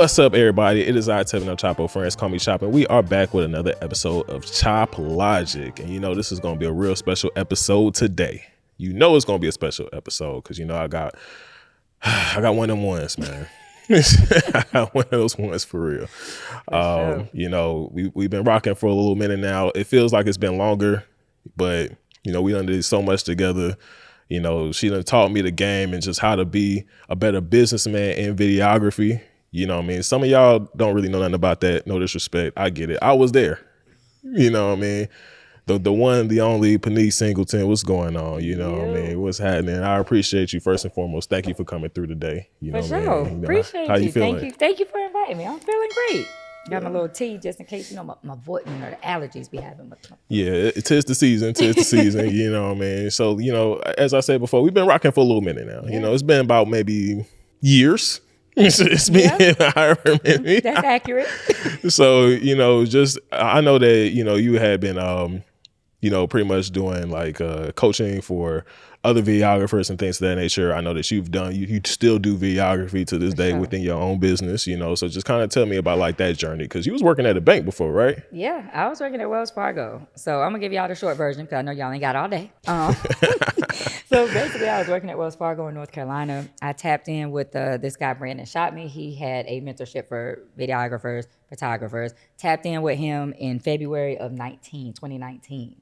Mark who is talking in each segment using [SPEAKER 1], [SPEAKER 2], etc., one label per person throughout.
[SPEAKER 1] What's up, everybody? It is I, Tevin of Chapo Friends Call Me Chopping. We are back with another episode of Chop Logic. And you know, this is going to be a real special episode today. You know it's going to be a special episode because, you know, I got one of them ones, man. I got one of those ones for real.
[SPEAKER 2] Sure.
[SPEAKER 1] You know, we've been rocking for a little minute now. It feels like it's been longer, but, you know, we done did so much together. You know, she done taught me the game and just how to be a better businessman in videography. You know what I mean? Some of y'all don't really know nothing about that. No disrespect. I get it. I was there. You know what I mean? The one, the only Pinique Singleton. What's going on? You know what I mean? What's happening? I appreciate you first and foremost. Thank you for coming through today. You know
[SPEAKER 2] For
[SPEAKER 1] what
[SPEAKER 2] sure.
[SPEAKER 1] I mean? You know,
[SPEAKER 2] Appreciate
[SPEAKER 1] how you feeling?
[SPEAKER 2] Thank you for inviting me. I'm feeling great. Got my little tea just in case, you know, my voice, you know, the allergies be having.
[SPEAKER 1] Yeah, it is the season. Tis the season. You know what I mean? So, you know, as I said before, we've been rocking for a little minute now. You know, it's been about maybe years. It's been however many.
[SPEAKER 2] That's accurate.
[SPEAKER 1] So, you know, just I know that, you know, you had been you know, pretty much doing like coaching for other videographers and things of that nature. I know that you've done, you still do videography to this day within your own business, you know, so just kind of tell me about like that journey, because you was working at a bank before, right?
[SPEAKER 2] Yeah, I was working at Wells Fargo. So I'm going to give y'all the short version because I know y'all ain't got all day. So basically, I was working at Wells Fargo in North Carolina. I tapped in with this guy, Brandon Shot Me. He had a mentorship for videographers, photographers. Tapped in with him in February of 2019.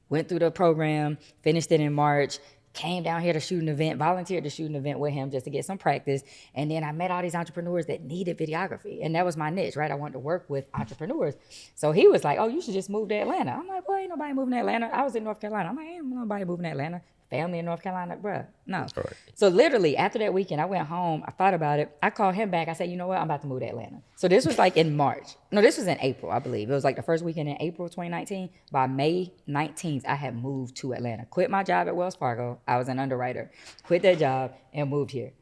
[SPEAKER 2] Went through the program, finished it in March, came down here to shoot an event, volunteered to shoot an event with him just to get some practice. And then I met all these entrepreneurs that needed videography. And that was my niche, right? I wanted to work with entrepreneurs. So he was like, oh, you should just move to Atlanta. I'm like, boy, ain't nobody moving to Atlanta. I was in North Carolina. I'm like, ain't nobody moving to Atlanta. Family in North Carolina, bruh, no.
[SPEAKER 1] Right.
[SPEAKER 2] So literally after that weekend, I went home, I thought about it. I called him back. I said, you know what? I'm about to move to Atlanta. So this was like in March. No, this was in April, I believe. It was like the first weekend in April 2019. By May 19th, I had moved to Atlanta. Quit my job at Wells Fargo. I was an underwriter. Quit that job and moved here.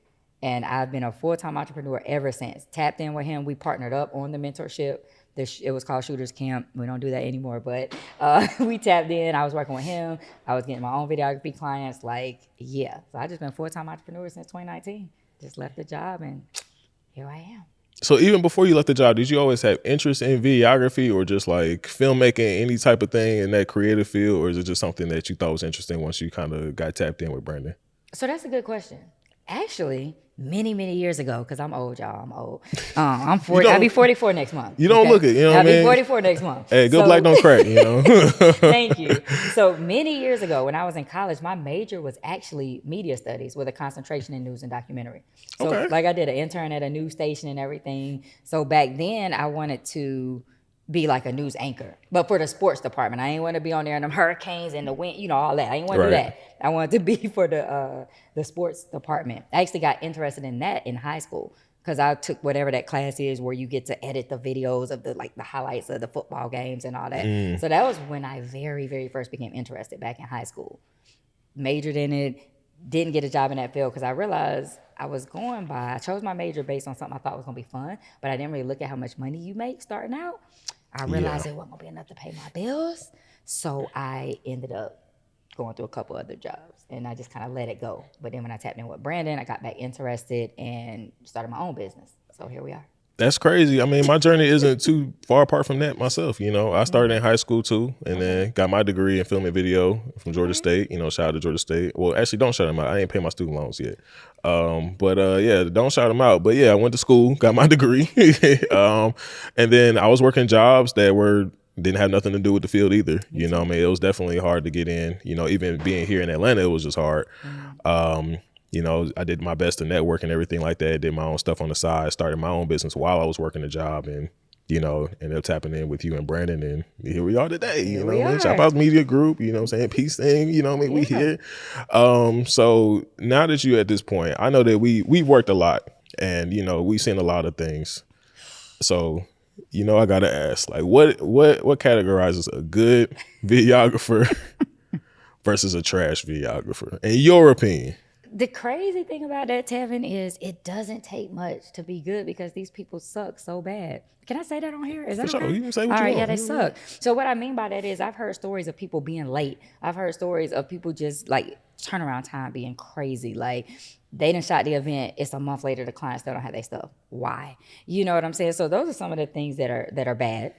[SPEAKER 2] And I've been a full-time entrepreneur ever since. Tapped in with him. We partnered up on the mentorship. It was called Shooters Camp. We don't do that anymore, but we tapped in. I was working with him. I was getting my own videography clients. Like, yeah. So I just been a full-time entrepreneur since 2019. Just left the job and here I am.
[SPEAKER 1] So even before you left the job, did you always have interest in videography or just like filmmaking, any type of thing in that creative field? Or is it just something that you thought was interesting once you kind of got tapped in with Brandon?
[SPEAKER 2] So that's a good question. Actually, many years ago, because I'm old, y'all. I'm old. I'm 40. I'll be 44 next month.
[SPEAKER 1] You don't look it. You know what I mean?
[SPEAKER 2] I'll be 44 next month.
[SPEAKER 1] Hey, good black don't crack, you know?
[SPEAKER 2] Thank you. So many years ago, when I was in college, my major was actually media studies with a concentration in news and documentary. So like I did an intern at a news station and everything. So back then, I wanted to be like a news anchor, but for the sports department. I ain't want to be on there in them hurricanes and the wind, you know, all that. I ain't want to do that. I wanted to be for the sports department. I actually got interested in that in high school because I took whatever that class is where you get to edit the videos of the highlights of the football games and all that. So that was when I very first became interested back in high school. Majored in it, didn't get a job in that field because I realized I chose my major based on something I thought was gonna be fun, but I didn't really look at how much money you make starting out. I realized it wasn't gonna be enough to pay my bills. So I ended up going through a couple other jobs and I just kind of let it go. But then when I tapped in with Brandon, I got back interested and started my own business. So here we are.
[SPEAKER 1] That's crazy. I mean, my journey isn't too far apart from that myself. You know, I started in high school too, and then got my degree in film and video from Georgia State. You know, shout out to Georgia State. Well, actually, don't shout them out. I ain't pay my student loans yet. Yeah, don't shout them out. But yeah, I went to school, got my degree, and then I was working jobs that didn't have nothing to do with the field either. You know what I mean? It was definitely hard to get in. You know, even being here in Atlanta, it was just hard. You know, I did my best to network and everything like that. Did my own stuff on the side, started my own business while I was working a job, and, you know, ended up tapping in with you and Brandon, and here we are today. You know what I mean? Chop House Media Group, you know what I'm saying? Peace thing, you know what I mean? We here. So now that you're at this point, I know that we worked a lot and, you know, we've seen a lot of things. So, you know, I got to ask, like, what categorizes a good videographer versus a trash videographer, in your opinion?
[SPEAKER 2] The crazy thing about that, Tevin, is it doesn't take much to be good because these people suck so bad. Can I say that on here? Is that
[SPEAKER 1] For
[SPEAKER 2] okay?
[SPEAKER 1] sure. You can say what you want.
[SPEAKER 2] Yeah, they suck. So what I mean by that is I've heard stories of people being late. I've heard stories of people just like turnaround time being crazy. Like They done shot the event. It's a month later. The client still don't have their stuff. Why? You know what I'm saying? So those are some of the things that are bad.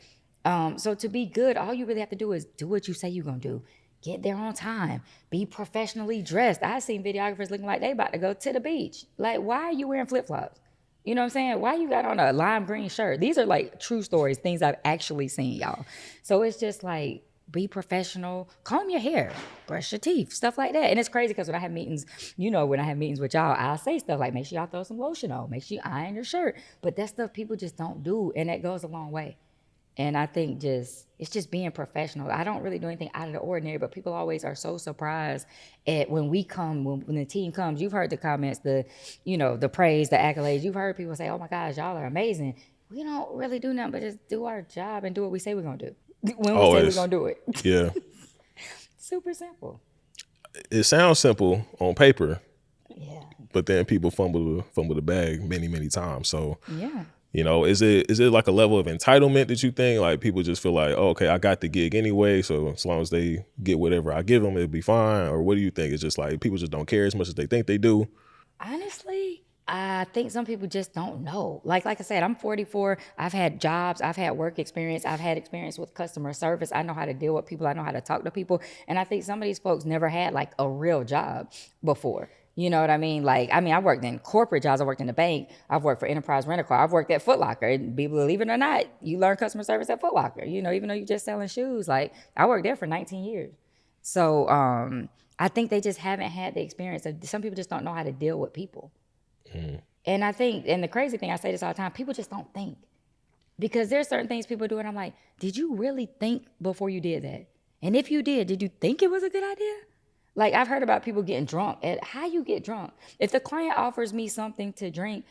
[SPEAKER 2] So to be good, all you really have to do is do what you say you're gonna do. Get there on time. Be professionally dressed. I've seen videographers looking like they about to go to the beach. Like, why are you wearing flip flops? You know what I'm saying? Why you got on a lime green shirt? These are like true stories, things I've actually seen, y'all. So it's just like, be professional, comb your hair, brush your teeth, stuff like that. And it's crazy because when I have meetings, when I have meetings with y'all, I'll say stuff like, make sure y'all throw some lotion on, make sure you iron your shirt. But that stuff people just don't do, and that goes a long way. And I think it's just being professional. I don't really do anything out of the ordinary, but people always are so surprised at when we come, when the team comes. You've heard the comments, the praise, the accolades. You've heard people say, oh my gosh, y'all are amazing. We don't really do nothing but just do our job and do what we say we're going to do. When we say we're going to do it.
[SPEAKER 1] Yeah.
[SPEAKER 2] Super simple.
[SPEAKER 1] It sounds simple on paper.
[SPEAKER 2] Yeah.
[SPEAKER 1] But then people fumble the bag many, many times. So,
[SPEAKER 2] yeah.
[SPEAKER 1] Is it like a level of entitlement that you think? Like people just feel like, oh, okay, I got the gig anyway, so as long as they get whatever I give them, it'll be fine? Or what do you think? It's just like people just don't care as much as they think they do?
[SPEAKER 2] Honestly, I think some people just don't know. Like I said, I'm 44. I've had jobs. I've had work experience. I've had experience with customer service. I know how to deal with people. I know how to talk to people. And I think some of these folks never had like a real job before. You know what I mean? I worked in corporate jobs. I worked in the bank. I've worked for Enterprise Rent a Car. I've worked at Foot Locker. And believe it or not, you learn customer service at Foot Locker. Even though you're just selling shoes. Like, I worked there for 19 years. So I think they just haven't had the experience. Some people just don't know how to deal with people. Mm. And I think, and the crazy thing, I say this all the time, people just don't think. Because there's certain things people do, and I'm like, did you really think before you did that? And if you did you think it was a good idea? Like, I've heard about people getting drunk. And how you get drunk? If the client offers me something to drink,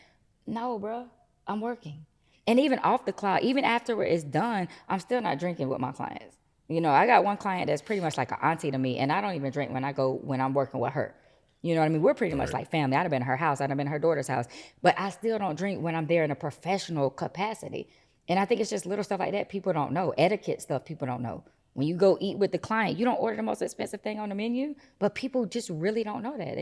[SPEAKER 2] no, bro, I'm working. And even off the clock, even after it's done, I'm still not drinking with my clients. I got one client that's pretty much like an auntie to me, and I don't even drink when I'm working with her. You know what I mean? We're pretty much like family. I'd have been in her house. I'd have been in her daughter's house. But I still don't drink when I'm there in a professional capacity. And I think it's just little stuff like that people don't know. Etiquette stuff people don't know. When you go eat with the client, you don't order the most expensive thing on the menu. But people just really don't know that.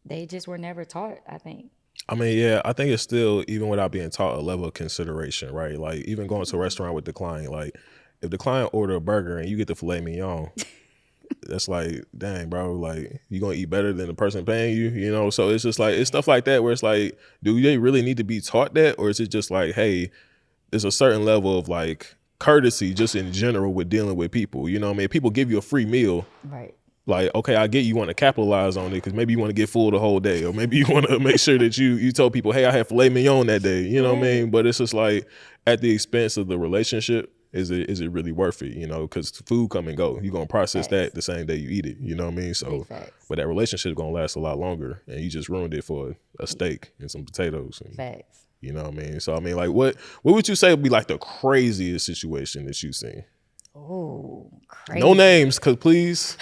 [SPEAKER 2] They just were never taught, I think.
[SPEAKER 1] I mean, yeah, I think it's still, even without being taught, a level of consideration, right? Like, even going to a restaurant with the client, like, if the client order a burger and you get the filet mignon, that's like, dang, bro, like, you gonna eat better than the person paying you, So it's just like, it's stuff like that where it's like, do they really need to be taught that? Or is it just like, hey, there's a certain level of like courtesy just in general with dealing with people, you know what I mean? People give you a free meal.
[SPEAKER 2] Right.
[SPEAKER 1] Like, okay, I get you want to capitalize on it because maybe you want to get full the whole day, or maybe you want to make sure that you told people, hey, I had filet mignon that day, you know what I mean? But it's just like, at the expense of the relationship, is it really worth it, because food come and go. You're going to process that the same day you eat it, you know what I mean? So, but that relationship is going to last a lot longer, and you just ruined it for a steak and some potatoes. And,
[SPEAKER 2] Facts.
[SPEAKER 1] you know what I mean? So, I mean, like, what would you say would be like the craziest situation that you've seen?
[SPEAKER 2] Oh, crazy.
[SPEAKER 1] No names, cause please.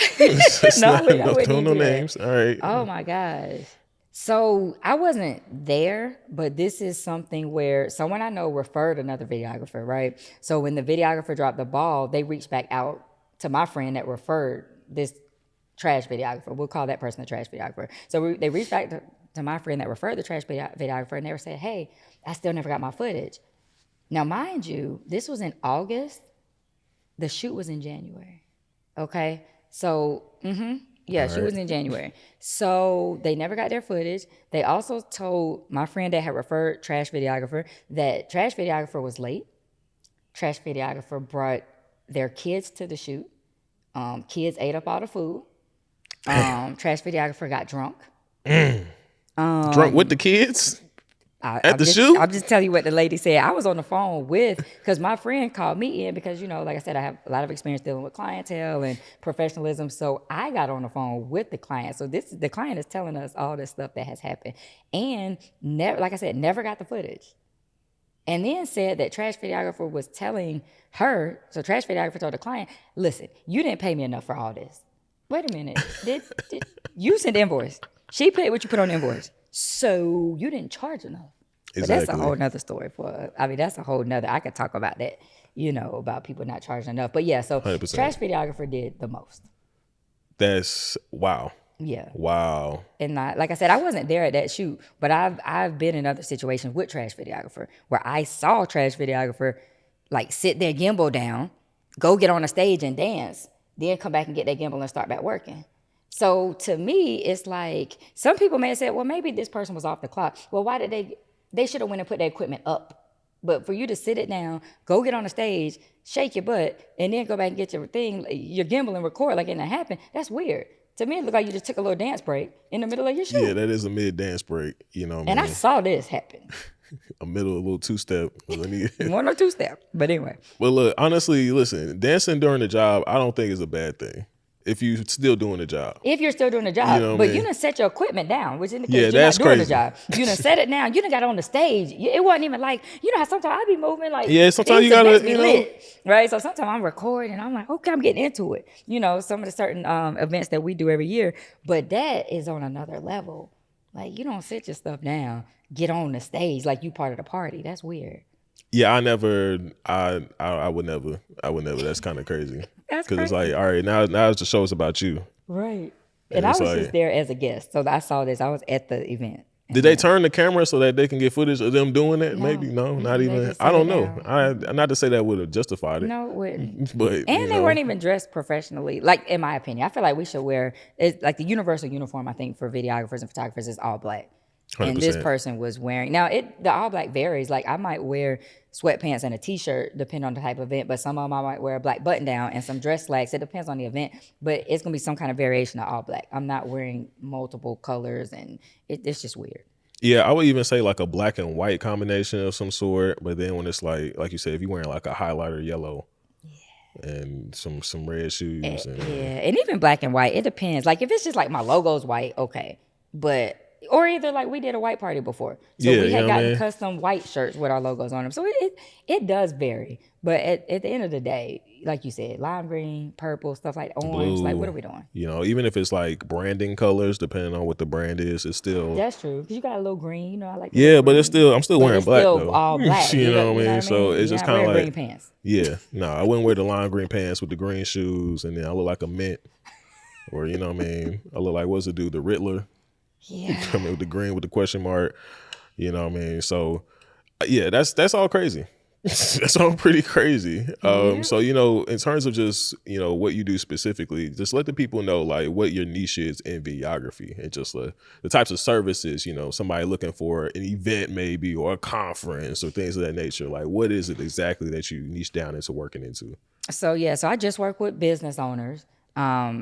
[SPEAKER 1] No names. All right.
[SPEAKER 2] Oh my gosh. So I wasn't there, but this is something where someone I know referred another videographer, right? So when the videographer dropped the ball, they reached back out to my friend that referred this trash videographer. We'll call that person the trash videographer. So they reached back to my friend that referred the trash videographer, and they were saying, hey, I still never got my footage. Now, mind you, this was in August. The shoot was in January. Okay? So, shoot was in January. So they never got their footage. They also told my friend that had referred trash videographer that trash videographer was late. Trash videographer brought their kids to the shoot. Kids ate up all the food. Trash videographer got drunk.
[SPEAKER 1] Drunk with the kids? At the shoot?
[SPEAKER 2] I'll just tell you what the lady said. I was on the phone because my friend called me in because, like I said, I have a lot of experience dealing with clientele and professionalism. So I got on the phone with the client. So the client is telling us all this stuff that has happened. And like I said, never got the footage. And then said that trash videographer was telling her, so trash videographer told the client, listen, you didn't pay me enough for all this. Wait a minute. Did you sent the invoice? She paid what you put on the invoice. So you didn't charge enough. Exactly. But that's a whole nother story that's a whole nother, I could talk about that, about people not charging enough. But yeah, so 100%. Trash videographer did the most.
[SPEAKER 1] That's wow.
[SPEAKER 2] Yeah.
[SPEAKER 1] Wow.
[SPEAKER 2] And like I said, I wasn't there at that shoot, but I've been in other situations with trash videographer where I saw trash videographer like sit their gimbal down, go get on a stage and dance, then come back and get their gimbal and start back working. So to me, it's like some people may have said, well, maybe this person was off the clock. Well, why did they should have went and put their equipment up. But for you to sit it down, go get on the stage, shake your butt, and then go back and get your thing, your gimbal and record like it didn't happen, that's weird. To me, it looked like you just took a little dance break in the middle of your shoot.
[SPEAKER 1] Yeah, that is a mid dance break. You know what
[SPEAKER 2] And
[SPEAKER 1] I
[SPEAKER 2] I
[SPEAKER 1] mean?
[SPEAKER 2] saw this happen.
[SPEAKER 1] A little two step.
[SPEAKER 2] One or two step. But anyway.
[SPEAKER 1] Well, look, honestly, listen, dancing during the job, I don't think is a bad thing. If you still doing the job.
[SPEAKER 2] If you're still doing the job.
[SPEAKER 1] You know what
[SPEAKER 2] but
[SPEAKER 1] I mean?
[SPEAKER 2] you done set your equipment down, which indicates
[SPEAKER 1] Yeah,
[SPEAKER 2] you're
[SPEAKER 1] that's
[SPEAKER 2] not doing
[SPEAKER 1] crazy.
[SPEAKER 2] the job. You done set it down. You done got on the stage. It wasn't even like, you know how sometimes I be moving like.
[SPEAKER 1] Yeah, sometimes
[SPEAKER 2] these
[SPEAKER 1] you gotta,
[SPEAKER 2] events be
[SPEAKER 1] you know.
[SPEAKER 2] lit, right? So sometimes I'm recording. I'm like, okay, I'm getting into it. You know, some of the certain events that we do every year. But that is on another level. Like, you don't sit your stuff down, get on the stage like you part of the party. That's weird.
[SPEAKER 1] Yeah, I would never. That's kind of crazy.
[SPEAKER 2] That's
[SPEAKER 1] Because it's
[SPEAKER 2] crazy.
[SPEAKER 1] like, all right, now it's the show is about you.
[SPEAKER 2] Right.
[SPEAKER 1] And
[SPEAKER 2] And I
[SPEAKER 1] it's
[SPEAKER 2] was
[SPEAKER 1] like-
[SPEAKER 2] just there as a guest. So I saw this. I was at the event.
[SPEAKER 1] Did they turn the camera so that they can get footage of them doing it?
[SPEAKER 2] No.
[SPEAKER 1] Maybe no, not
[SPEAKER 2] They
[SPEAKER 1] even.
[SPEAKER 2] just
[SPEAKER 1] I don't
[SPEAKER 2] set
[SPEAKER 1] know.
[SPEAKER 2] it
[SPEAKER 1] Not to say that would have justified it,
[SPEAKER 2] No, it wouldn't.
[SPEAKER 1] but
[SPEAKER 2] And they weren't even dressed professionally. Like, in my opinion, I feel like we should wear, it's like the universal uniform, I think, for videographers and photographers is all black. And this
[SPEAKER 1] 100%.
[SPEAKER 2] person was wearing, now the all black varies. Like, I might wear sweatpants and a t-shirt depending on the type of event, but some of them I might wear a black button down and some dress slacks. It depends on the event, but it's gonna be some kind of variation of all black. I'm not wearing multiple colors, and it's just weird.
[SPEAKER 1] Yeah, I would even say like a black and white combination of some sort. But then when it's like you said, if you're wearing like a highlighter yellow and some red shoes, and
[SPEAKER 2] Yeah, and even black and white, it depends. Like, if it's just like my logo's white, okay, but or either like we did a white party before, so
[SPEAKER 1] Yeah,
[SPEAKER 2] we
[SPEAKER 1] you
[SPEAKER 2] had
[SPEAKER 1] know what I
[SPEAKER 2] gotten
[SPEAKER 1] mean?
[SPEAKER 2] custom white shirts with our logos on them. So it does vary, but at the end of the day, like you said, lime green, purple, stuff like orange. Like, what are we doing?
[SPEAKER 1] You know, even if it's like branding colors, depending on what the brand is, it's still
[SPEAKER 2] That's true, because you got a little green. You know, I like. the
[SPEAKER 1] yeah.
[SPEAKER 2] little
[SPEAKER 1] But
[SPEAKER 2] green.
[SPEAKER 1] I'm still
[SPEAKER 2] But
[SPEAKER 1] wearing
[SPEAKER 2] it's
[SPEAKER 1] black
[SPEAKER 2] still
[SPEAKER 1] though.
[SPEAKER 2] all black.
[SPEAKER 1] you know what I mean?
[SPEAKER 2] what
[SPEAKER 1] So it's
[SPEAKER 2] You're
[SPEAKER 1] just
[SPEAKER 2] not
[SPEAKER 1] kind of
[SPEAKER 2] wearing
[SPEAKER 1] like
[SPEAKER 2] green pants.
[SPEAKER 1] yeah. No, I wouldn't wear the lime green pants with the green shoes, and then I look like a mint, or you know what I mean? I look like what's the dude, the Riddler.
[SPEAKER 2] Yeah.
[SPEAKER 1] Coming with the green with the question mark, you know what I mean? So yeah, that's all crazy. That's all pretty crazy. So you know, in terms of just you know what you do specifically, just let the people know like what your niche is in videography and just the types of services. You know, somebody looking for an event maybe or a conference or things of that nature. Like, what is it exactly that you niche down into working into?
[SPEAKER 2] So I just work with business owners.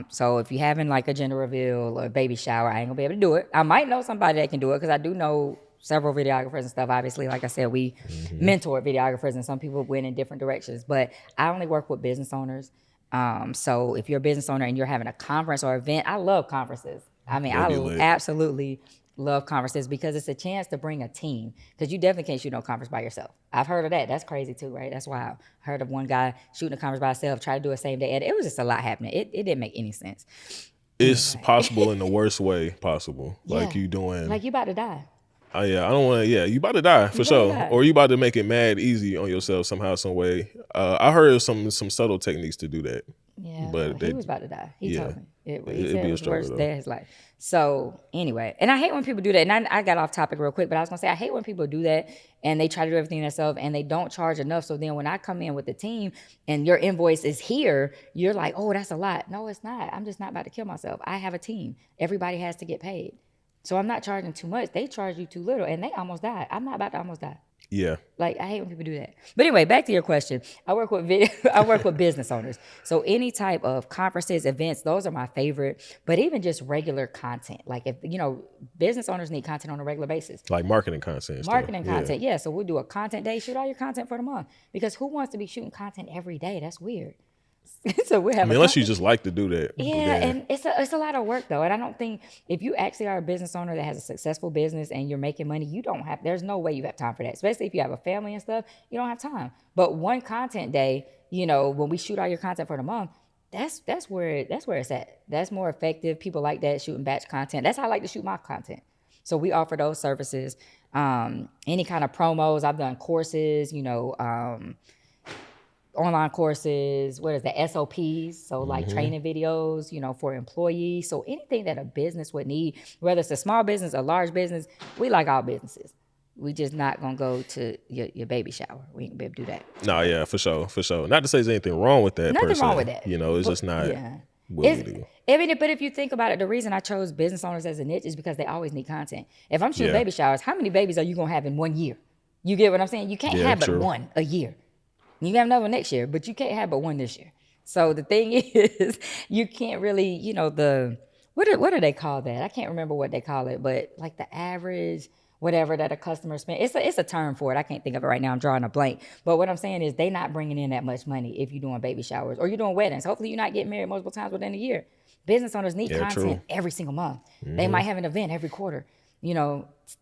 [SPEAKER 2] So if you're having like a gender reveal or a baby shower, I ain't gonna be able to do it. I might know somebody that can do it because I do know several videographers and stuff. Obviously, like I said, we mentor videographers and some people went in different directions, but I only work with business owners. So if you're a business owner and you're having a conference or event, I love conferences. I mean,
[SPEAKER 1] That'd be lit.
[SPEAKER 2] absolutely love conferences because it's a chance to bring a team, because you definitely can't shoot no conference by yourself. I've heard of that. That's crazy too, right? That's wild. I heard of one guy shooting a conference by himself, try to do a same day edit. It was just a lot happening. It didn't make any sense.
[SPEAKER 1] It's possible in the worst way possible. Like
[SPEAKER 2] Yeah.
[SPEAKER 1] you doing
[SPEAKER 2] Like, you about to die.
[SPEAKER 1] oh yeah, I don't want to. Yeah, you about to die for
[SPEAKER 2] about to
[SPEAKER 1] sure,
[SPEAKER 2] die.
[SPEAKER 1] or you about to make it mad easy on yourself somehow, some way. I heard of some subtle techniques to do that.
[SPEAKER 2] Yeah,
[SPEAKER 1] But
[SPEAKER 2] he
[SPEAKER 1] they-
[SPEAKER 2] was about to die. He
[SPEAKER 1] yeah.
[SPEAKER 2] told me. He
[SPEAKER 1] It'd
[SPEAKER 2] said
[SPEAKER 1] be
[SPEAKER 2] it
[SPEAKER 1] a
[SPEAKER 2] was the
[SPEAKER 1] struggle,
[SPEAKER 2] worst
[SPEAKER 1] though.
[SPEAKER 2] day of his life. So anyway, and I hate when people do that. And I got off topic real quick, but I was gonna say I hate when people do that and they try to do everything themselves and they don't charge enough. So then when I come in with the team and your invoice is here, you're like, oh, that's a lot. No, it's not. I'm just not about to kill myself. I have a team. Everybody has to get paid. So I'm not charging too much. They charge you too little, and they almost died. I'm not about to almost die.
[SPEAKER 1] Yeah,
[SPEAKER 2] Like, I hate when people do that. But anyway, back to your question. I work with I work with business owners. So any type of conferences, events, those are my favorite. But even just regular content. Like, if business owners need content on a regular basis.
[SPEAKER 1] like marketing content. and stuff.
[SPEAKER 2] Marketing
[SPEAKER 1] Yeah.
[SPEAKER 2] content, yeah. So we'll do a content day, shoot all your content for the month. Because who wants to be shooting content every day? That's weird. So we have
[SPEAKER 1] I mean, unless you just like to do that.
[SPEAKER 2] yeah,
[SPEAKER 1] then-
[SPEAKER 2] and it's a lot of work though, and I don't think if you actually are a business owner that has a successful business and you're making money, there's no way you have time for that. Especially if you have a family and stuff, you don't have time. But one content day, when we shoot all your content for the month, that's where it's at. That's more effective. People like that, shooting batch content. That's how I like to shoot my content. So we offer those services. Any kind of promos. I've done courses. online courses, what is the SOPs? So like training videos, for employees. So anything that a business would need, whether it's a small business, a large business, we like all businesses. We just not gonna go to your baby shower. We ain't gonna be able to do that.
[SPEAKER 1] No, yeah, for sure, for sure. Not to say there's anything wrong with that.
[SPEAKER 2] Nothing wrong with that.
[SPEAKER 1] It's just not what we do.
[SPEAKER 2] But if you think about it, the reason I chose business owners as a niche is because they always need content. If I'm shooting baby showers, how many babies are you gonna have in 1 year? You get what I'm saying? You can't have but one a year. You can have another one next year, but you can't have but one this year. So the thing is, you can't really, what do they call that? I can't remember what they call it, but like the average, whatever that a customer spends, it's a term for it. I can't think of it right now. I'm drawing a blank. But what I'm saying is they not bringing in that much money if you're doing baby showers or you're doing weddings. Hopefully you're not getting married multiple times within a year. Business owners need content every single month. They might have an event every quarter,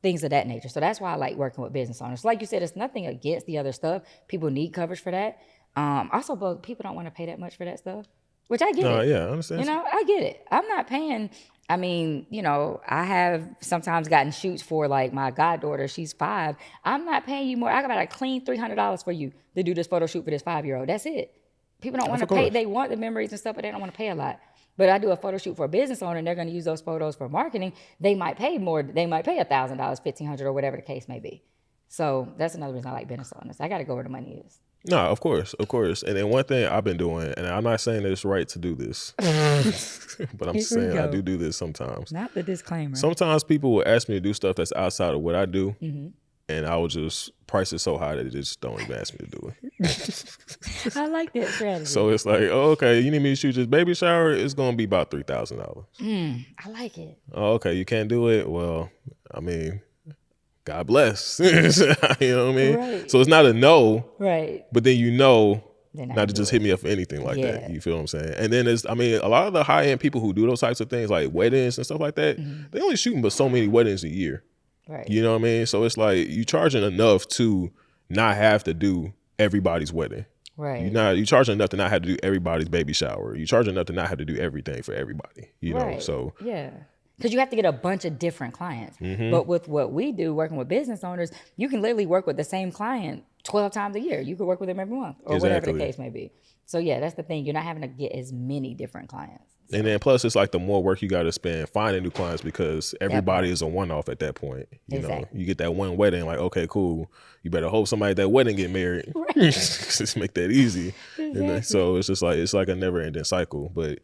[SPEAKER 2] things of that nature. So that's why I like working with business owners. Like you said, it's nothing against the other stuff. People need coverage for that. Also, but people don't want to pay that much for that stuff, which I get it.
[SPEAKER 1] Yeah, I understand.
[SPEAKER 2] I get it. I'm not paying. I mean, I have sometimes gotten shoots for like my goddaughter. She's 5. I'm not paying you more. I got a clean $300 for you to do this photo shoot for this 5-year-old. That's it. People don't want to pay. They want the memories and stuff, but they don't want to pay a lot. But I do a photo shoot for a business owner and they're going to use those photos for marketing. They might pay more. They might pay $1,000, $1,500 or whatever the case may be. So that's another reason I like business owners. I got to go where the money is.
[SPEAKER 1] No, of course. And then one thing I've been doing, and I'm not saying it's right to do this, but I'm saying I do this sometimes.
[SPEAKER 2] Not the disclaimer.
[SPEAKER 1] Sometimes people will ask me to do stuff that's outside of what I do. And I will just price it so high that they just don't even ask me to do it.
[SPEAKER 2] I like that strategy.
[SPEAKER 1] So it's like, oh, okay, you need me to shoot this baby shower? It's going to be about $3,000.
[SPEAKER 2] I like it.
[SPEAKER 1] Oh, okay, you can't do it? Well, I mean, God bless. You know what I mean?
[SPEAKER 2] Right.
[SPEAKER 1] So it's not a no.
[SPEAKER 2] Right.
[SPEAKER 1] But then not to just hit me up for anything like that. You feel what I'm saying? And then a lot of the high-end people who do those types of things, like weddings and stuff like that, they only shooting but so many weddings a year.
[SPEAKER 2] Right.
[SPEAKER 1] You know what I mean? So it's like you charging enough to not have to do everybody's wedding.
[SPEAKER 2] Right.
[SPEAKER 1] You charging enough to not have to do everybody's baby shower. You charging enough to not have to do everything for everybody. You know, so
[SPEAKER 2] yeah. Because you have to get a bunch of different clients. But with what we do, working with business owners, you can literally work with the same client 12 times a year. You could work with them every month or whatever the case may be. So yeah, that's the thing. You're not having to get as many different clients. So.
[SPEAKER 1] And then plus it's like the more work you got to spend finding new clients because everybody is a one-off at that point. You know, you get that one wedding, like, okay, cool. You better hope somebody at that wedding get married. Right. Just make that easy. Exactly. And so it's just like, it's like a never ending cycle. But,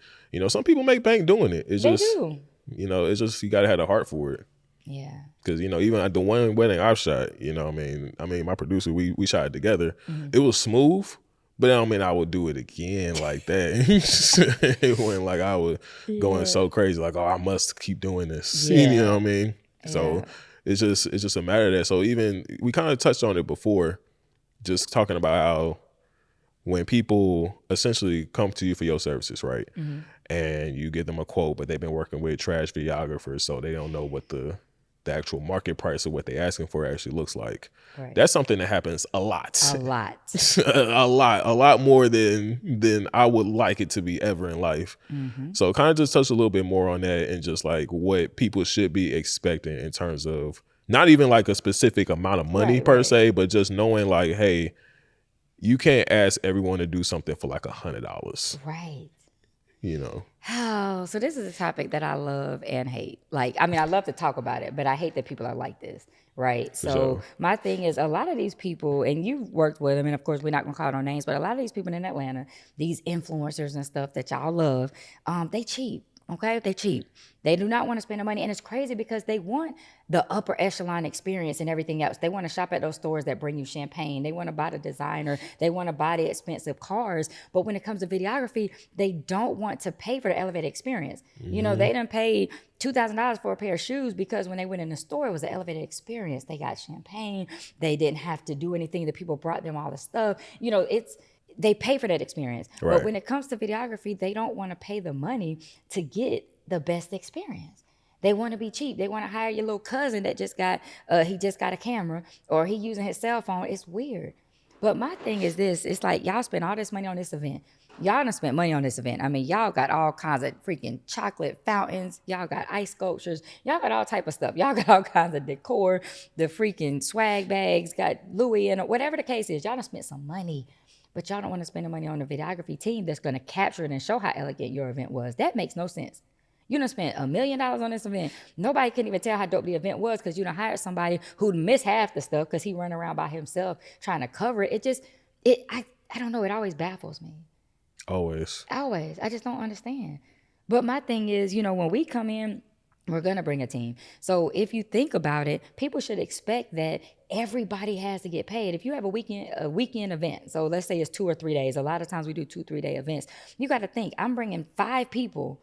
[SPEAKER 1] some people make bank doing it. It's
[SPEAKER 2] they
[SPEAKER 1] just,
[SPEAKER 2] do.
[SPEAKER 1] It's just, you got to have the heart for it.
[SPEAKER 2] Yeah.
[SPEAKER 1] Because, even at the one wedding I've shot, I mean, my producer, we shot it together. It was smooth. But I don't mean I would do it again like that. It wasn't like I was going so crazy, like, oh, I must keep doing this. You know what I mean? So it's just a matter of that. So even we kind of touched on it before, just talking about how when people essentially come to you for your services, right? And you give them a quote, but they've been working with trash videographers, so they don't know what the actual market price of what they're asking for actually looks like. Right. That's something that happens a lot. A lot more than I would like it to be ever in life. So kind of just touch a little bit more on that and just like what people should be expecting in terms of not even like a specific amount of money per se, but just knowing like, hey, you can't ask everyone to do something for like $100.
[SPEAKER 2] Right. Oh, so this is a topic that I love and hate. Like, I mean, I love to talk about it, but I hate that people are like this, right? So my thing is a lot of these people, and you've worked with them, and of course we're not going to call no names, but a lot of these people in Atlanta, these influencers and stuff that y'all love, they cheap. Okay, they cheap. They do not want to spend the money. And it's crazy because they want the upper echelon experience and everything else. They want to shop at those stores that bring you champagne. They want to buy the designer. They want to buy the expensive cars. But when it comes to videography, they don't want to pay for the elevated experience. They done paid $2,000 for a pair of shoes because when they went in the store, it was an elevated experience. They got champagne. They didn't have to do anything. The people brought them all the stuff. They pay for that experience. Right. But when it comes to videography, they don't want to pay the money to get the best experience. They want to be cheap. They want to hire your little cousin that just got a camera or he using his cell phone. It's weird. But my thing is this. It's like y'all spend all this money on this event. Y'all done spent money on this event. I mean, y'all got all kinds of freaking chocolate fountains. Y'all got ice sculptures. Y'all got all type of stuff. Y'all got all kinds of decor. The freaking swag bags got Louis in it. Whatever the case is, y'all done spent some money. but y'all don't want to spend the money on the videography team that's going to capture it and show how elegant your event was. That makes no sense. You done spent $1 million on this event. Nobody can even tell how dope the event was because you done hired somebody who missed half the stuff because he run around by himself trying to cover it. I don't know. It always baffles me.
[SPEAKER 1] Always.
[SPEAKER 2] I just don't understand. But my thing is, when we come in, we're going to bring a team. So if you think about it, people should expect that everybody has to get paid. If you have a weekend event, so let's say it's 2 or 3 days. A lot of times we do 2-3 day events. You got to think, I'm bringing 5 people.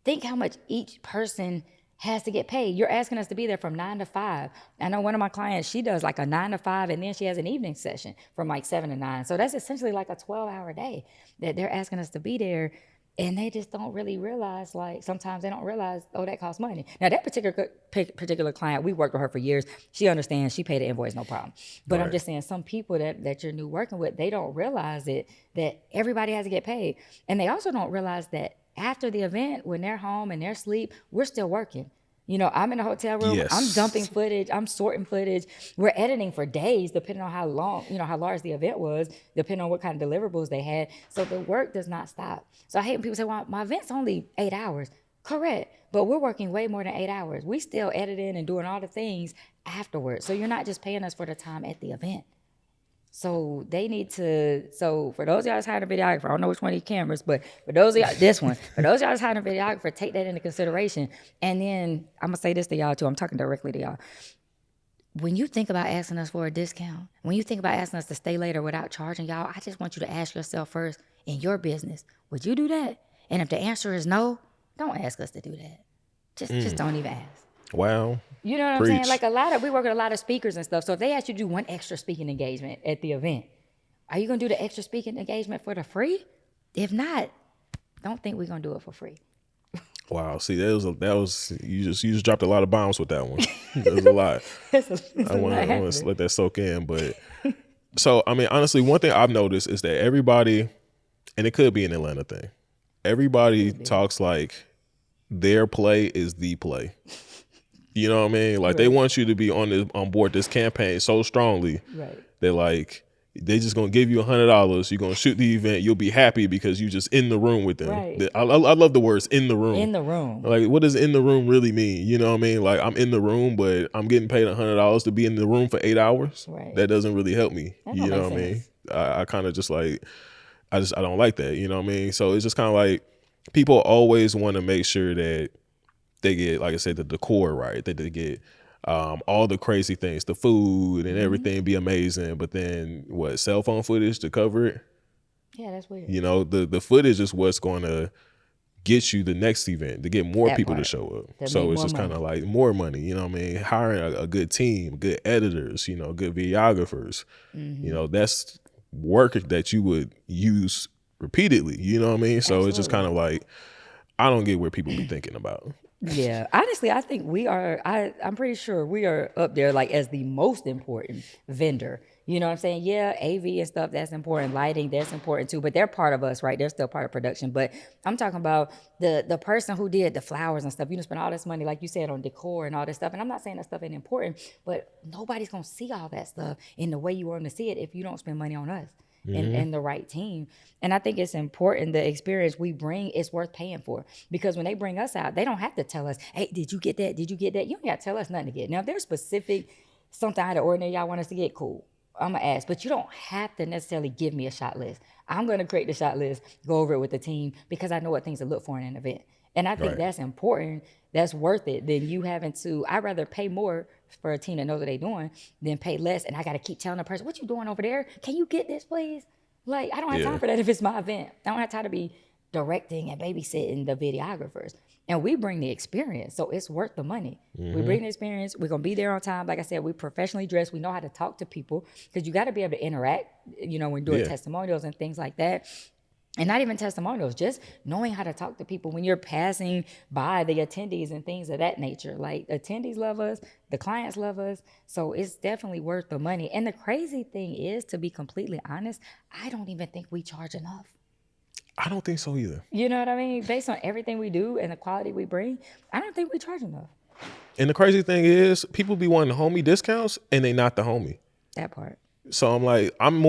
[SPEAKER 2] Think how much each person has to get paid. You're asking us to be there from 9 to 5. I know one of my clients, she does like a 9 to 5, and then she has an evening session from like 7 to 9. So that's essentially like a 12-hour day that they're asking us to be there. And they just don't really realize, like, sometimes they don't realize, that costs money. Now, that particular client, we worked with her for years. She understands. She paid the invoice, no problem. But I'm just saying, some people that you're new working with, they don't realize that everybody has to get paid. And they also don't realize that after the event, when they're home and they're asleep, we're still working. I'm in a hotel room.
[SPEAKER 1] Yes.
[SPEAKER 2] I'm dumping footage. I'm sorting footage. We're editing for days, depending on how long, how large the event was, depending on what kind of deliverables they had. So the work does not stop. So I hate when people say, well, my event's only 8 hours. Correct. But we're working way more than 8 hours. We still editing and doing all the things afterwards. So you're not just paying us for the time at the event. So they need to, for those of y'all that's hiring a videographer, I don't know which one of these cameras, but for those of y'all, this one, for those of y'all that's hiring a videographer, take that into consideration. And then I'm going to say this to y'all too. I'm talking directly to y'all. When you think about asking us for a discount, when you think about asking us to stay later without charging y'all, I just want you to ask yourself first, in your business, would you do that? And if the answer is no, don't ask us to do that. Just don't even ask.
[SPEAKER 1] Wow.
[SPEAKER 2] You know what I'm saying? Like we work with a lot of speakers and stuff. So if they ask you to do one extra speaking engagement at the event, are you going to do the extra speaking engagement for the free? If not, don't think we're going to do it for free.
[SPEAKER 1] Wow. See, that was you just dropped a lot of bombs with that one. There's a lot. I want to let that soak in. But so, I mean, honestly, one thing I've noticed is that everybody, and it could be an Atlanta thing, everybody talks like their play is the play. You know what I mean? Like they want you to be on board this campaign so strongly that like they just gonna give you $100. You're gonna shoot the event. You'll be happy because you just in the room with them. Right. I love the words "in the room." In the room. Like, what does "in the room" really mean? You know what I mean? Like I'm in the room, but I'm getting paid $100 to be in the room for 8 hours. Right. That doesn't really help me. You know what I mean? I kind of just like I don't like that. You know what I mean? So it's just kind of like people always want to make sure that they get, like I said, the decor right, that they get all the crazy things, the food and everything be amazing, but then cell phone footage to cover it?
[SPEAKER 2] Yeah, that's weird.
[SPEAKER 1] The footage is what's going to get you the next event, to get more people to show up. So it's just kind of like more money, you know what I mean? Hiring a good team, good editors, good videographers, that's work that you would use repeatedly, you know what I mean? So It's just kind of like, I don't get where people be thinking about.
[SPEAKER 2] Yeah, honestly, I think I'm pretty sure we are up there like as the most important vendor. You know what I'm saying? Yeah, AV and stuff, that's important. Lighting, that's important too. But they're part of us, right? They're still part of production. But I'm talking about the person who did the flowers and stuff. You spend all this money, like you said, on decor and all this stuff. And I'm not saying that stuff ain't important, but nobody's going to see all that stuff in the way you want them to see it if you don't spend money on us. And the right team. And I think it's important, the experience we bring is worth paying for. Because when they bring us out, they don't have to tell us, hey, did you get that? Did you get that? You don't got to tell us nothing to get. Now, if there's specific, something out of the ordinary y'all want us to get, cool. I'm going to ask. But you don't have to necessarily give me a shot list. I'm going to create the shot list, go over it with the team, because I know what things to look for in an event. And I think that's important. That's worth it than you having to. I'd rather pay more for a team that knows what they're doing than pay less. And I got to keep telling the person, what you doing over there? Can you get this, please? Like, I don't have time for that if it's my event. I don't have time to be directing and babysitting the videographers. And we bring the experience, so it's worth the money. We bring the experience. We're going to be there on time. Like I said, we professionally dressed. We know how to talk to people because you got to be able to interact, when doing testimonials and things like that. And not even testimonials, just knowing how to talk to people when you're passing by the attendees and things of that nature. Like, attendees love us, the clients love us, so it's definitely worth the money. And the crazy thing is, to be completely honest, I don't even think we charge enough.
[SPEAKER 1] I don't think so either.
[SPEAKER 2] You know what I mean? Based on everything we do and the quality we bring, I don't think we charge enough.
[SPEAKER 1] And the crazy thing is, people be wanting the homie discounts, and they not the homie.
[SPEAKER 2] That part.
[SPEAKER 1] So I'm like, I'm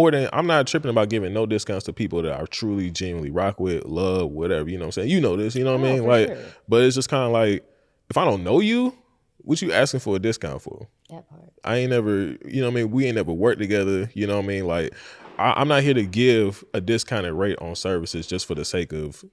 [SPEAKER 1] not tripping about giving no discounts to people that I truly, genuinely rock with, love, whatever. You know what I'm saying? You know this, you know what I mean?
[SPEAKER 2] For
[SPEAKER 1] Like,
[SPEAKER 2] sure.
[SPEAKER 1] but it's just kind of like, if I don't know you, what you asking for a discount for?
[SPEAKER 2] That part.
[SPEAKER 1] I ain't never, you know what I mean? We ain't never worked together, you know what I mean? Like, I'm not here to give a discounted rate on services just for the sake of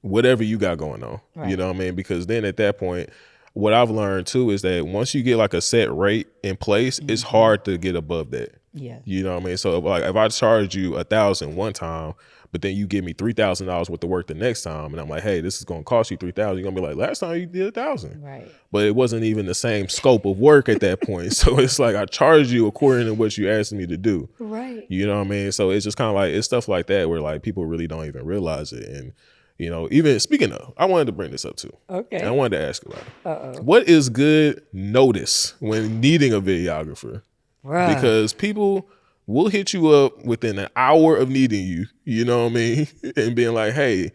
[SPEAKER 1] whatever you got going on.
[SPEAKER 2] Right.
[SPEAKER 1] You know what I mean? Because then at that point, what I've learned too is that once you get like a set rate in place, it's hard to get above that.
[SPEAKER 2] Yeah.
[SPEAKER 1] You know what I mean? So like if I charge you $1,000 one time, but then you give me $3,000 worth of work the next time, and I'm like, hey, this is gonna cost you $3,000. You're gonna be like, last time you did $1,000.
[SPEAKER 2] Right.
[SPEAKER 1] But it wasn't even the same scope of work at that point. So it's like I charge you according to what you asked me to do.
[SPEAKER 2] Right.
[SPEAKER 1] You know what I mean? So it's just kind of like it's stuff like that where like people really don't even realize it. And you know, even speaking of, I wanted to bring this up too.
[SPEAKER 2] Okay.
[SPEAKER 1] I wanted to ask about it. What is good notice when needing a videographer?
[SPEAKER 2] Bruh.
[SPEAKER 1] Because people will hit you up within an hour of needing you, you know what I mean? And being like, hey,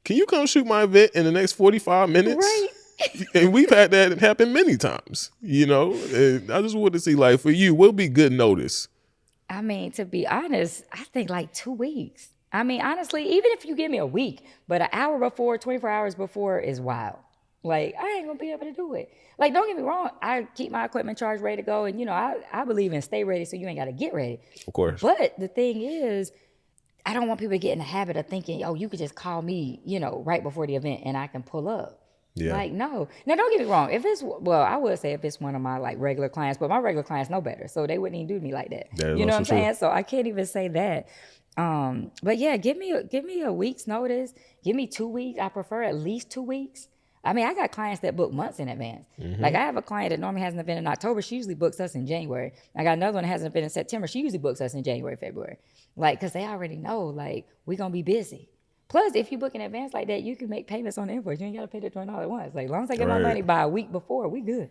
[SPEAKER 1] can you come shoot my event in the next 45 minutes?
[SPEAKER 2] Right.
[SPEAKER 1] And we've had that happen many times, you know? And I just want to see, like, for you, what would be good notice?
[SPEAKER 2] I mean, to be honest, I think like 2 weeks. I mean, honestly, even if you give me a week, but an hour before, 24 hours before is wild. Like, I ain't gonna be able to do it. Like, don't get me wrong, I keep my equipment charged, ready to go. And, you know, I believe in stay ready so you ain't gotta get ready.
[SPEAKER 1] Of course.
[SPEAKER 2] But the thing is, I don't want people to get in the habit of thinking, oh, you could just call me, you know, right before the event and I can pull up.
[SPEAKER 1] Yeah.
[SPEAKER 2] Like, no. Now, don't get me wrong. If it's, well, I would say if it's one of my like regular clients, but my regular clients know better. So they wouldn't even do me like that. You know what I'm saying? So I can't even say that. But yeah, give me a week's notice. Give me 2 weeks. I prefer at least 2 weeks. I mean, I got clients that book months in advance. Like I have a client that normally has an event in October. She usually books us in January. I got another one that has an event in September. She usually books us in January, February. Like, cause they already know, like, we're gonna be busy. Plus, if you book in advance like that, you can make payments on the invoice. You ain't gotta pay the $20 at once. Like, as long as I get my money by a week before, we good. And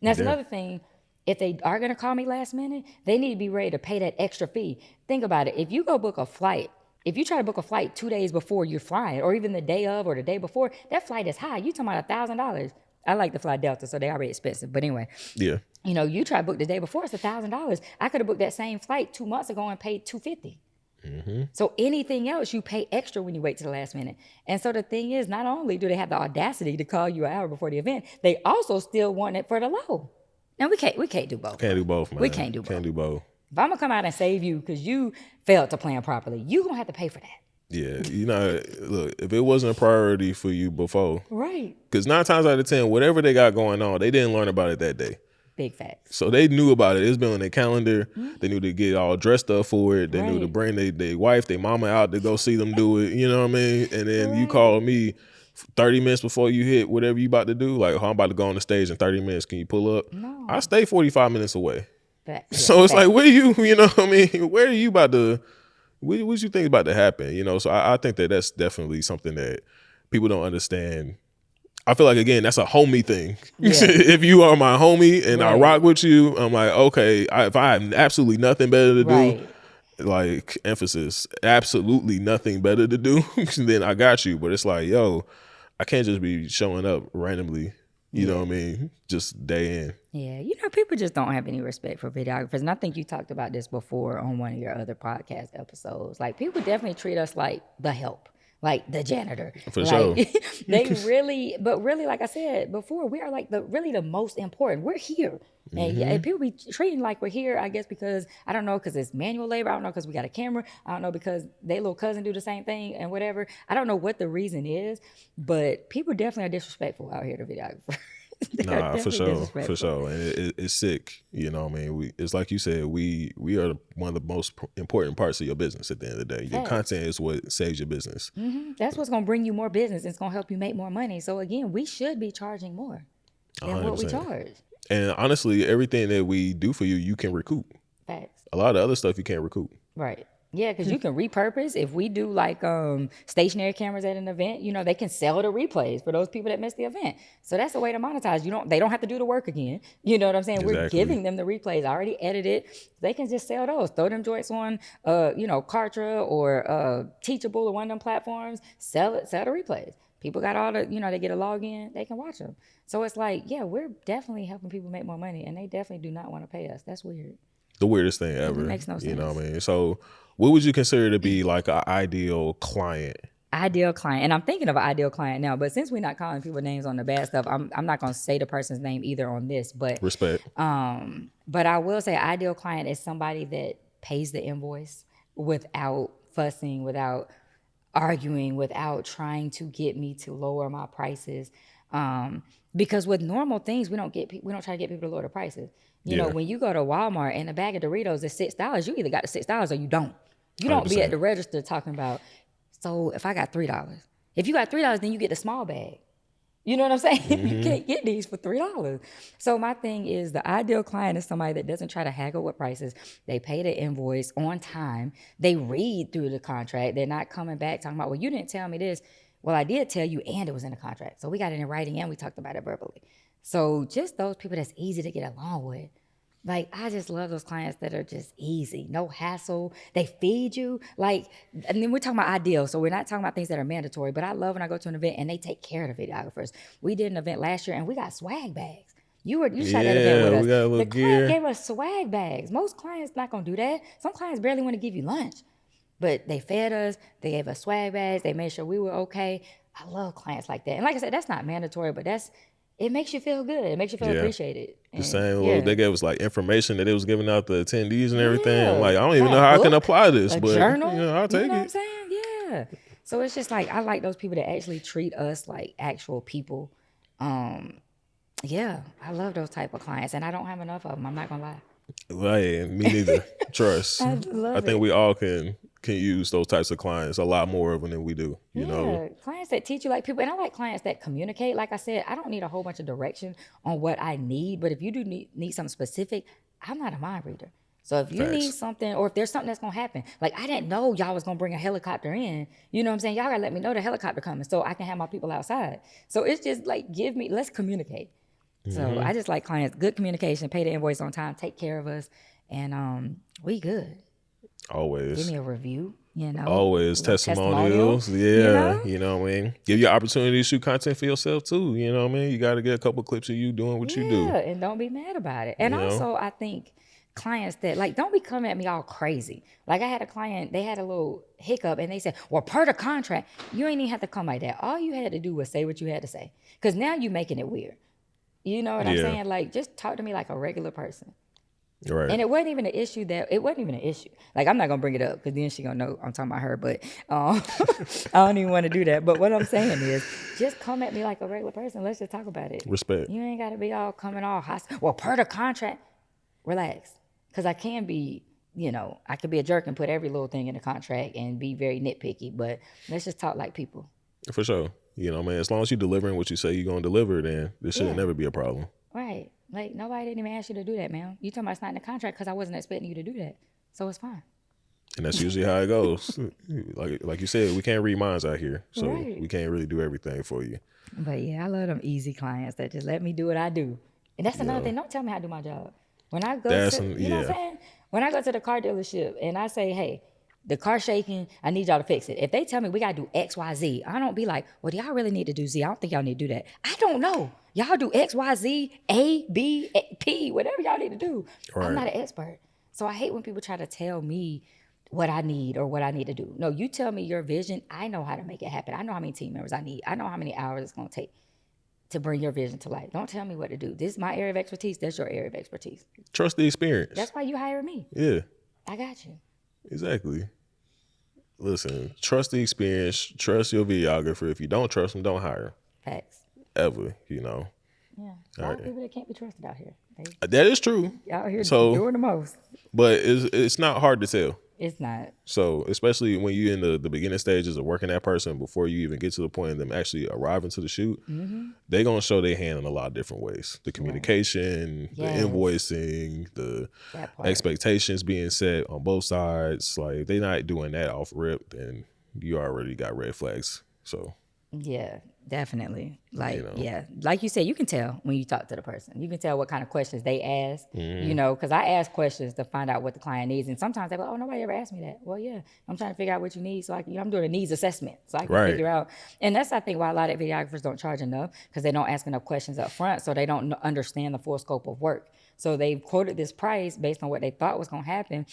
[SPEAKER 2] that's another thing. If they are gonna call me last minute, they need to be ready to pay that extra fee. Think about it. If you go book a flight, if you try to book a flight 2 days before you're flying, or even the day of or the day before, that flight is high. You talking about $1,000. I like to fly Delta, so they already expensive. But anyway,
[SPEAKER 1] yeah,
[SPEAKER 2] you know, you try to book the day before, it's $1,000. I could have booked that same flight 2 months ago and paid $250. So anything else, you pay extra when you wait to the last minute. And so the thing is, not only do they have the audacity to call you an hour before the event, they also still want it for the low. Now we can't do both.
[SPEAKER 1] Can't do both, man.
[SPEAKER 2] We can't do both.
[SPEAKER 1] Can't do both.
[SPEAKER 2] If I'm gonna come out and save you because you failed to plan properly, you gonna have to pay for that.
[SPEAKER 1] Yeah, you know, look, if it wasn't a priority for you before,
[SPEAKER 2] Right.
[SPEAKER 1] because 9 times out of 10, whatever they got going on, they didn't learn about it that day.
[SPEAKER 2] Big facts.
[SPEAKER 1] So they knew about it. It's been on their calendar. They knew to get all dressed up for it. They knew to bring their wife, their mama out to go see them do it. You know what I mean? And then you call me 30 minutes before you hit whatever you about to do. Like, oh, I'm about to go on the stage in 30 minutes. Can you pull up?
[SPEAKER 2] No.
[SPEAKER 1] I stay 45 minutes away.
[SPEAKER 2] Facts.
[SPEAKER 1] So it's like, where you know what I mean? Where are you about to, what you think about to happen? You know, so I think that that's definitely something that people don't understand. I feel like, again, that's a homie thing.
[SPEAKER 2] Yeah.
[SPEAKER 1] If you are my homie and I rock with you, I'm like, okay, if I have absolutely nothing better to do, like emphasis, absolutely nothing better to do, then I got you. But it's like, yo, I can't just be showing up randomly, you know what I mean, just day in.
[SPEAKER 2] Yeah, you know, people just don't have any respect for videographers. And I think you talked about this before on one of your other podcast episodes. Like, people definitely treat us like the help. Like the janitor.
[SPEAKER 1] For
[SPEAKER 2] like,
[SPEAKER 1] sure.
[SPEAKER 2] They really, but really, like I said before, we are like the most important. We're here. And people be treating like we're here, I guess, because, I don't know, because it's manual labor. I don't know, because we got a camera. I don't know, because they little cousin do the same thing and whatever. I don't know what the reason is, but people definitely are disrespectful out here to videographers.
[SPEAKER 1] Nah, for sure. And it's sick. You know what I mean? It's like you said, we are one of the most important parts of your business at the end of the day. Your content is what saves your business.
[SPEAKER 2] That's what's going to bring you more business. It's going to help you make more money. So again, we should be charging more than 100%. What we charge.
[SPEAKER 1] And honestly, everything that we do for you, you can recoup.
[SPEAKER 2] Facts.
[SPEAKER 1] A lot of other stuff you can't recoup.
[SPEAKER 2] Right. Yeah, because you can repurpose. If we do like stationary cameras at an event, you know, they can sell the replays for those people that missed the event. So that's a way to monetize. They don't have to do the work again. You know what I'm saying? Exactly. We're giving them the replays already edited. They can just sell those. Throw them joints on, Kartra or Teachable or one of them platforms. Sell the replays. People got all the, they get a login. They can watch them. So it's like, yeah, we're definitely helping people make more money, and they definitely do not want to pay us. That's weird.
[SPEAKER 1] The weirdest thing ever.
[SPEAKER 2] It makes no sense.
[SPEAKER 1] You know what I mean? So what would you consider to be like an ideal client?
[SPEAKER 2] Ideal client, and I'm thinking of an ideal client now, but since we're not calling people names on the bad stuff, I'm not going to say the person's name either on this, but
[SPEAKER 1] Respect.
[SPEAKER 2] but I will say ideal client is somebody that pays the invoice without fussing, without arguing, without trying to get me to lower my prices. Because with normal things, we don't try to get people to lower the prices. You know, when you go to Walmart and a bag of Doritos is $6, you either got the $6 or you don't. You don't
[SPEAKER 1] 100%.
[SPEAKER 2] be at the register talking about, so if I got $3, if you got $3, then you get the small bag. You know what I'm saying?
[SPEAKER 1] Mm-hmm.
[SPEAKER 2] You can't get these for $3. So my thing is the ideal client is somebody that doesn't try to haggle with prices. They pay the invoice on time. They read through the contract. They're not coming back talking about, well, you didn't tell me this. Well, I did tell you, and it was in the contract. So we got it in writing and we talked about it verbally. So just those people that's easy to get along with. Like, I just love those clients that are just easy, no hassle. They feed you. Like, and then we're talking about ideal. So we're not talking about things that are mandatory, but I love when I go to an event and they take care of the videographers. We did an event last year and we got swag bags. You shot that event with us.
[SPEAKER 1] We got a little
[SPEAKER 2] the
[SPEAKER 1] gear.
[SPEAKER 2] client gave us swag bags. Most clients not gonna do that. Some clients barely want to give you lunch. But they fed us, they gave us swag bags, they made sure we were okay. I love clients like that. And like I said, that's not mandatory, but it makes you feel good. It makes you feel appreciated.
[SPEAKER 1] The same little, they gave us like information that they was giving out the attendees and everything. I'm like, I don't even
[SPEAKER 2] Got
[SPEAKER 1] know
[SPEAKER 2] a
[SPEAKER 1] how I
[SPEAKER 2] book,
[SPEAKER 1] can apply this,
[SPEAKER 2] a
[SPEAKER 1] but
[SPEAKER 2] journal,
[SPEAKER 1] I'll take
[SPEAKER 2] you know
[SPEAKER 1] it.
[SPEAKER 2] what I'm saying? Yeah. So it's just like, I like those people that actually treat us like actual people. Yeah, I love those type of clients, and I don't have enough of them. I'm not gonna lie.
[SPEAKER 1] Right, me neither. Trust.
[SPEAKER 2] I
[SPEAKER 1] think we all can use those types of clients, a lot more of them than we do. You know,
[SPEAKER 2] clients that teach you like people, and I like clients that communicate. Like I said, I don't need a whole bunch of direction on what I need, but if you do need something specific, I'm not a mind reader. So if you need something, or if there's something that's gonna happen, like I didn't know y'all was gonna bring a helicopter in. You know what I'm saying? Y'all gotta let me know the helicopter coming so I can have my people outside. So it's just like let's communicate. So I just like clients, good communication, pay the invoice on time, take care of us, and we good.
[SPEAKER 1] Always.
[SPEAKER 2] Give me a review, you know.
[SPEAKER 1] Always testimonials. Yeah. You know what I mean? Give you opportunity to shoot content for yourself too. You know what I mean? You got to get a couple clips of you doing what you do.
[SPEAKER 2] Yeah, and don't be mad about it. And also, I think clients that, like, don't be coming at me all crazy. Like, I had a client, they had a little hiccup, and they said, well, per the contract, you ain't even have to come like that. All you had to do was say what you had to say. Because now you're making it weird. You know what I'm saying? Like, just talk to me like a regular person.
[SPEAKER 1] Right.
[SPEAKER 2] And it wasn't even an issue. Like, I'm not going to bring it up because then she going to know I'm talking about her. But I don't even want to do that. But what I'm saying is just come at me like a regular person. Let's just talk about it.
[SPEAKER 1] Respect.
[SPEAKER 2] You ain't got to be all coming all hostile. Well, per the contract, relax. Because I can be, I could be a jerk and put every little thing in the contract and be very nitpicky. But let's just talk like people.
[SPEAKER 1] For sure. You know, man, as long as you're delivering what you say you're going to deliver, then this should never be a problem.
[SPEAKER 2] Right. Like, nobody didn't even ask you to do that, man. You talking about it's not in the contract because I wasn't expecting you to do that. So it's fine.
[SPEAKER 1] And that's usually how it goes. Like you said, we can't read minds out here. So we can't really do everything for you.
[SPEAKER 2] But yeah, I love them easy clients that just let me do what I do. And that's another thing. Don't tell me how to do my job. When I go you know what I'm saying? When I go to the car dealership and I say, hey, the car's shaking, I need y'all to fix it. If they tell me we got to do X, Y, Z, I don't be like, well, do y'all really need to do Z? I don't think y'all need to do that. I don't know. Y'all do X, Y, Z, A, B, P, whatever y'all need to do. Right. I'm not an expert. So I hate when people try to tell me what I need or what I need to do. No, you tell me your vision. I know how to make it happen. I know how many team members I need. I know how many hours it's going to take to bring your vision to life. Don't tell me what to do. This is my area of expertise. That's your area of expertise.
[SPEAKER 1] Trust the experience.
[SPEAKER 2] That's why you hire me.
[SPEAKER 1] Yeah.
[SPEAKER 2] I got you.
[SPEAKER 1] Exactly. Listen, trust the experience, trust your videographer. If you don't trust them, don't hire.
[SPEAKER 2] Facts.
[SPEAKER 1] Ever,
[SPEAKER 2] Yeah. A lot of people that can't be trusted out here.
[SPEAKER 1] That is true.
[SPEAKER 2] Out here doing the most.
[SPEAKER 1] But it's not hard to tell.
[SPEAKER 2] It's not.
[SPEAKER 1] So especially when you're in the beginning stages of working that person before you even get to the point of them actually arriving to the shoot, they're going to show their hand in a lot of different ways. The communication, the invoicing, the expectations being set on both sides. Like, if they're not doing that off rip, then you already got red flags. So
[SPEAKER 2] yeah, Definitely. Like, yeah. Like you said, you can tell when you talk to the person. You can tell what kind of questions they ask, because I ask questions to find out what the client needs. And sometimes they're like, oh, nobody ever asked me that. Well, yeah, I'm trying to figure out what you need. So I'm doing a needs assessment. So I can figure out. And that's, I think, why a lot of videographers don't charge enough, because they don't ask enough questions up front. So they don't understand the full scope of work. So they quoted this price based on what they thought was going to happen.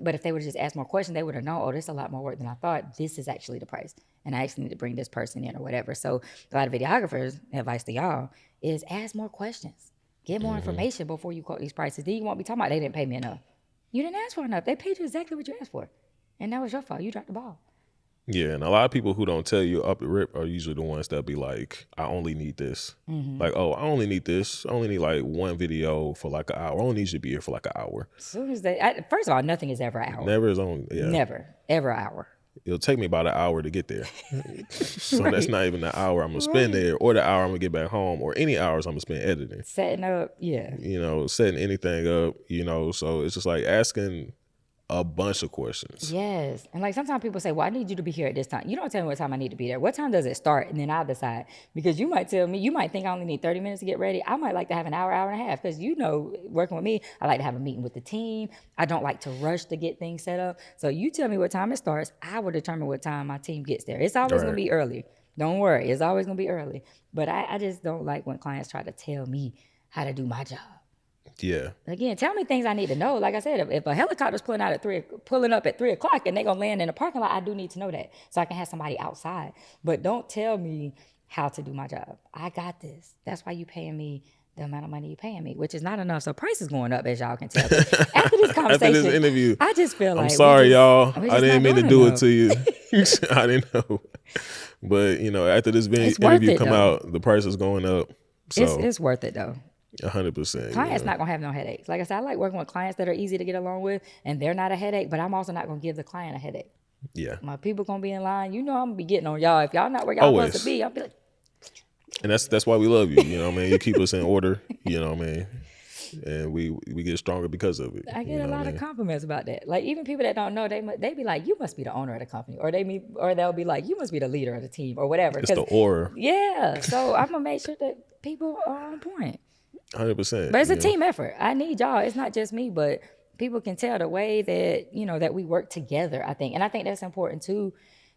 [SPEAKER 2] But if they would have just asked more questions, they would have known, oh, this is a lot more work than I thought. This is actually the price. And I actually need to bring this person in or whatever. So a lot of videographers, advice to y'all, is ask more questions. Get more information before you quote these prices. Then you won't be talking about they didn't pay me enough. You didn't ask for enough. They paid you exactly what you asked for. And that was your fault. You dropped the ball.
[SPEAKER 1] Yeah, and a lot of people who don't tell you up the rip are usually the ones that be like, I only need this. Like, oh, I only need this. I only need like one video for like an hour. I only need you to be here for like an hour.
[SPEAKER 2] As soon as first of all, nothing is ever an hour.
[SPEAKER 1] Never is only,
[SPEAKER 2] Never, ever an hour.
[SPEAKER 1] It'll take me about an hour to get there. So that's not even the hour I'm going to spend there, or the hour I'm going to get back home, or any hours I'm going to spend editing.
[SPEAKER 2] Setting up, yeah.
[SPEAKER 1] Setting anything up, so it's just like asking a bunch of questions.
[SPEAKER 2] Yes. And like sometimes people say, well, I need you to be here at this time. You don't tell me what time I need to be there. What time does it start? And then I'll decide. Because you might tell me, you might think I only need 30 minutes to get ready. I might like to have an hour, hour and a half. Because working with me, I like to have a meeting with the team. I don't like to rush to get things set up. So you tell me what time it starts. I will determine what time my team gets there. It's always going to be early. Don't worry. It's always going to be early. But I just don't like when clients try to tell me how to do my job.
[SPEAKER 1] Yeah.
[SPEAKER 2] Again, tell me things I need to know. Like I said, if a helicopter's pulling up at 3:00 and they're gonna land in the parking lot, I do need to know that so I can have somebody outside. But don't tell me how to do my job. I got this. That's why you paying me the amount of money you paying me, which is not enough. So price is going up, as y'all can tell. After this conversation,
[SPEAKER 1] after this interview,
[SPEAKER 2] I just feel like
[SPEAKER 1] I'm sorry, y'all. I didn't mean to do it to you. I didn't know. But after this interview come out, the price is going up. So
[SPEAKER 2] it's worth it though.
[SPEAKER 1] 100%.
[SPEAKER 2] Clients not gonna have no headaches. Like I said, I like working with clients that are easy to get along with, and they're not a headache. But I'm also not gonna give the client a headache.
[SPEAKER 1] Yeah,
[SPEAKER 2] my people gonna be in line. I'm gonna be getting on y'all. If y'all not where y'all supposed to be, I'll be like.
[SPEAKER 1] And that's why we love you. You keep us in order. And we get stronger because of it.
[SPEAKER 2] I get a lot of compliments about that. Like even people that don't know, they be like, "You must be the owner of the company," or they'll be like, "You must be the leader of the team," or whatever.
[SPEAKER 1] It's the aura.
[SPEAKER 2] Yeah. So I'm gonna make sure that people are on point.
[SPEAKER 1] 100%.
[SPEAKER 2] But it's a team effort. I need y'all. It's not just me, but people can tell the way that, that we work together, I think. And I think that's important too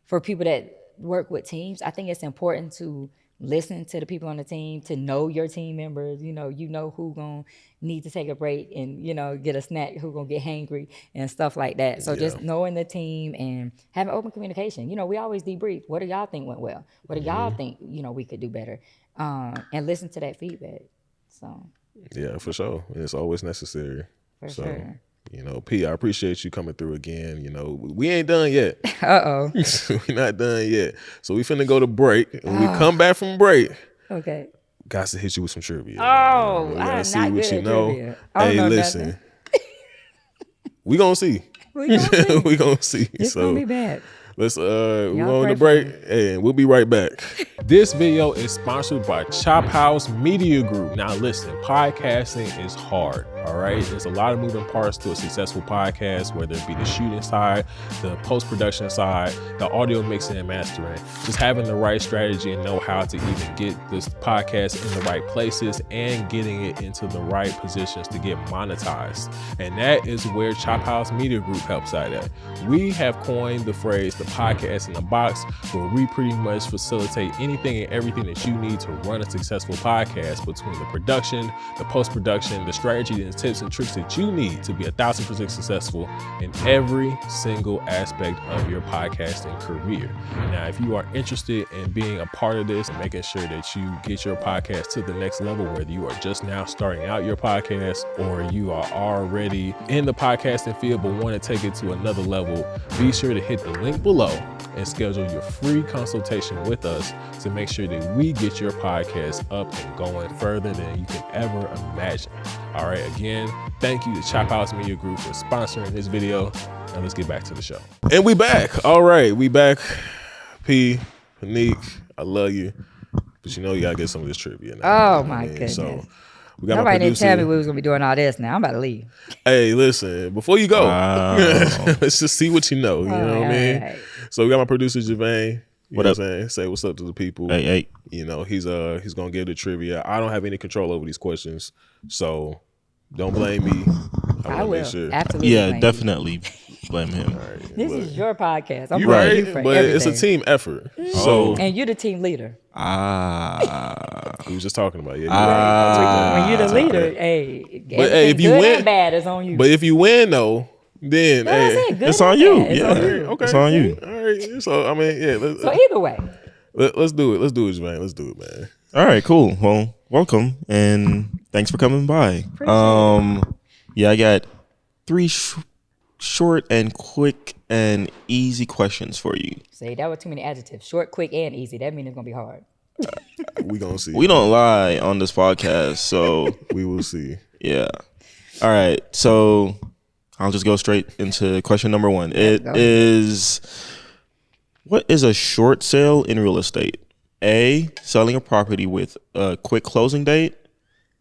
[SPEAKER 2] for people that work with teams. I think it's important to listen to the people on the team, to know your team members. You know who gonna need to take a break and, get a snack, who gonna get hangry and stuff like that. So just knowing the team and having open communication. We always debrief. What do y'all think went well? What do y'all think, we could do better? And listen to that feedback. So
[SPEAKER 1] yeah, for sure. It's always necessary.
[SPEAKER 2] For sure.
[SPEAKER 1] P, I appreciate you coming through again. We ain't done yet. We're not done yet. So we finna go to break. When we come back from break,
[SPEAKER 2] okay,
[SPEAKER 1] got to hit you with some trivia.
[SPEAKER 2] Oh,
[SPEAKER 1] we
[SPEAKER 2] I'm
[SPEAKER 1] gotta
[SPEAKER 2] not
[SPEAKER 1] see
[SPEAKER 2] good
[SPEAKER 1] what you
[SPEAKER 2] at
[SPEAKER 1] know.
[SPEAKER 2] trivia.
[SPEAKER 1] Hey, listen. We gonna see. We gonna see.
[SPEAKER 2] It's gonna be bad.
[SPEAKER 1] Let's we're going to break and we'll be right back. This video is sponsored by Chop House Media Group. Now listen, podcasting is hard, all right? There's a lot of moving parts to a successful podcast, whether it be the shooting side, the post-production side, the audio mixing and mastering. Just having the right strategy and know how to even get this podcast in the right places and getting it into the right positions to get monetized. And that is where Chop House Media Group helps out at. We have coined the phrase the podcast in the box, where we pretty much facilitate anything and everything that you need to run a successful podcast, between the production, the post-production, the strategy and tips and tricks that you need to be 1,000% successful in every single aspect of your podcasting career. Now, if you are interested in being a part of this and making sure that you get your podcast to the next level, whether you are just now starting out your podcast or you are already in the podcasting field but want to take it to another level, be sure to hit the link below and schedule your free consultation with us to make sure that we get your podcast up and going further than you can ever imagine. All right, again, thank you to Chop House Media Group for sponsoring this video. Now let's get back to the show. And we back. All right, we back. P, Pinique, I love you. But you gotta get some of this trivia now.
[SPEAKER 2] Oh my goodness.
[SPEAKER 1] So we got
[SPEAKER 2] nobody didn't tell me we was gonna be doing all this. Now I'm about to leave.
[SPEAKER 1] Hey, listen, before you go, let's just see what you know. You know what I mean? Right. So we got my producer Javane. You know what I'm saying? Say what's up to the people.
[SPEAKER 3] Hey.
[SPEAKER 1] You know, he's gonna give the trivia. I don't have any control over these questions, so don't blame me.
[SPEAKER 2] I will.
[SPEAKER 1] Make sure.
[SPEAKER 2] Absolutely.
[SPEAKER 3] Yeah,
[SPEAKER 2] blame
[SPEAKER 3] definitely blame him.
[SPEAKER 2] This is your podcast. I'm
[SPEAKER 1] You
[SPEAKER 2] blaming
[SPEAKER 1] right,
[SPEAKER 2] you for
[SPEAKER 1] but
[SPEAKER 2] everything.
[SPEAKER 1] it's a team effort. So
[SPEAKER 2] And you're the team leader.
[SPEAKER 1] we was just talking about it. Yeah,
[SPEAKER 2] When you're the leader, hey,
[SPEAKER 1] but hey, if you
[SPEAKER 2] good
[SPEAKER 1] win,
[SPEAKER 2] and bad is on you.
[SPEAKER 1] But if you win though, then
[SPEAKER 2] That's
[SPEAKER 1] hey,
[SPEAKER 2] it. Good
[SPEAKER 3] It's
[SPEAKER 2] and
[SPEAKER 3] on you.
[SPEAKER 2] bad. It's
[SPEAKER 3] Yeah.
[SPEAKER 2] on you.
[SPEAKER 1] okay,
[SPEAKER 3] It's on you.
[SPEAKER 1] All right. So I mean, yeah.
[SPEAKER 2] So either way,
[SPEAKER 1] Let's do it. Let's do it, man. Let's do it, man.
[SPEAKER 3] All right, cool. Well, welcome and thanks for coming by. Yeah, I got three short and quick and easy questions for you.
[SPEAKER 2] see, that was too many adjectives. Short, quick, and easy. That means it's gonna be hard.
[SPEAKER 1] We gonna see.
[SPEAKER 3] We don't lie on this podcast, so
[SPEAKER 1] We will see.
[SPEAKER 3] yeah. All right, so I'll just go straight into question number one. It is, what is a short sale in real estate? A, selling a property with a quick closing date.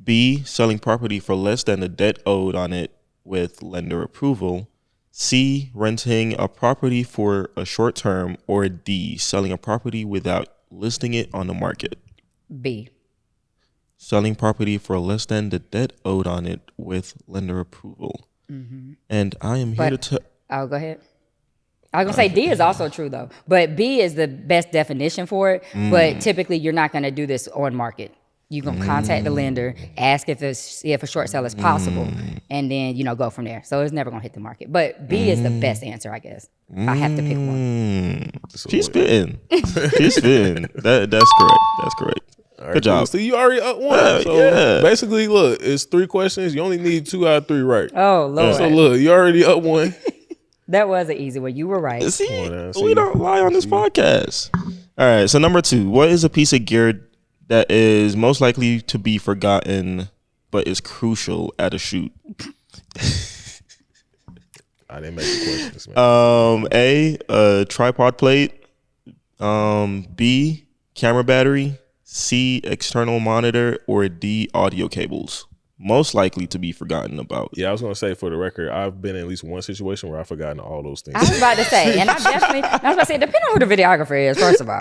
[SPEAKER 3] B, selling property for less than the debt owed on it with lender approval. C, renting a property for a short term. Or D, selling a property without listing it on the market.
[SPEAKER 2] B.
[SPEAKER 3] Selling property for less than the debt owed on it with lender approval. And I am here to
[SPEAKER 2] Oh, go ahead. I was gonna say D is also true though, but B is the best definition for it. But typically, you're not gonna do this on market. You're gonna contact the lender, ask if a short sale is possible, and then go from there. So it's never gonna hit the market. But B is the best answer, I guess. If I have to pick one.
[SPEAKER 3] She's spitting. She's spitting. That's correct. That's correct.
[SPEAKER 1] Right,
[SPEAKER 3] Good job.
[SPEAKER 1] So you already up one. So
[SPEAKER 3] yeah.
[SPEAKER 1] basically, look, it's 3 questions. You only need 2 out of 3 right.
[SPEAKER 2] Oh Lord,
[SPEAKER 1] So look, you already up one.
[SPEAKER 2] that was an easy one. You were right.
[SPEAKER 3] See,
[SPEAKER 1] see.
[SPEAKER 3] we don't lie on this podcast. All right. So number 2, what is a piece of gear that is most likely to be forgotten, but is crucial at a shoot?
[SPEAKER 1] I didn't make the questions, man.
[SPEAKER 3] A tripod plate. B, camera battery. C, external monitor. Or D, audio cables. Most likely to be forgotten about.
[SPEAKER 1] Yeah, I was gonna say, for the record, I've been in at least one situation where I've forgotten all those things.
[SPEAKER 2] I was about to say, and I was about to say, depending on who the videographer is, first of all.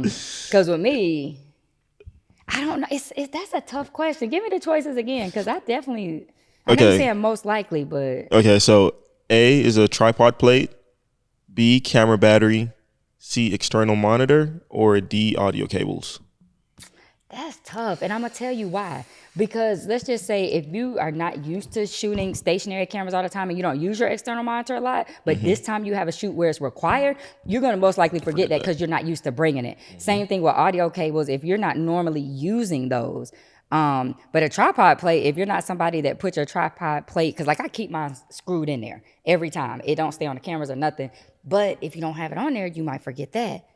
[SPEAKER 2] Because with me, I don't know. That's a tough question. Give me the choices again, because I know you're saying most likely, but
[SPEAKER 3] Okay, so A is a tripod plate. B, camera battery. C, external monitor. Or D, audio cables.
[SPEAKER 2] that's tough. And I'm going to tell you why. Because let's just say if you are not used to shooting stationary cameras all the time and you don't use your external monitor a lot, but this time you have a shoot where it's required, you're going to most likely forget that because you're not used to bringing it. Same thing with audio cables. If you're not normally using those, but a tripod plate, if you're not somebody that puts your tripod plate, because like I keep mine screwed in there every time. It don't stay on the cameras or nothing. But if you don't have it on there, you might forget that.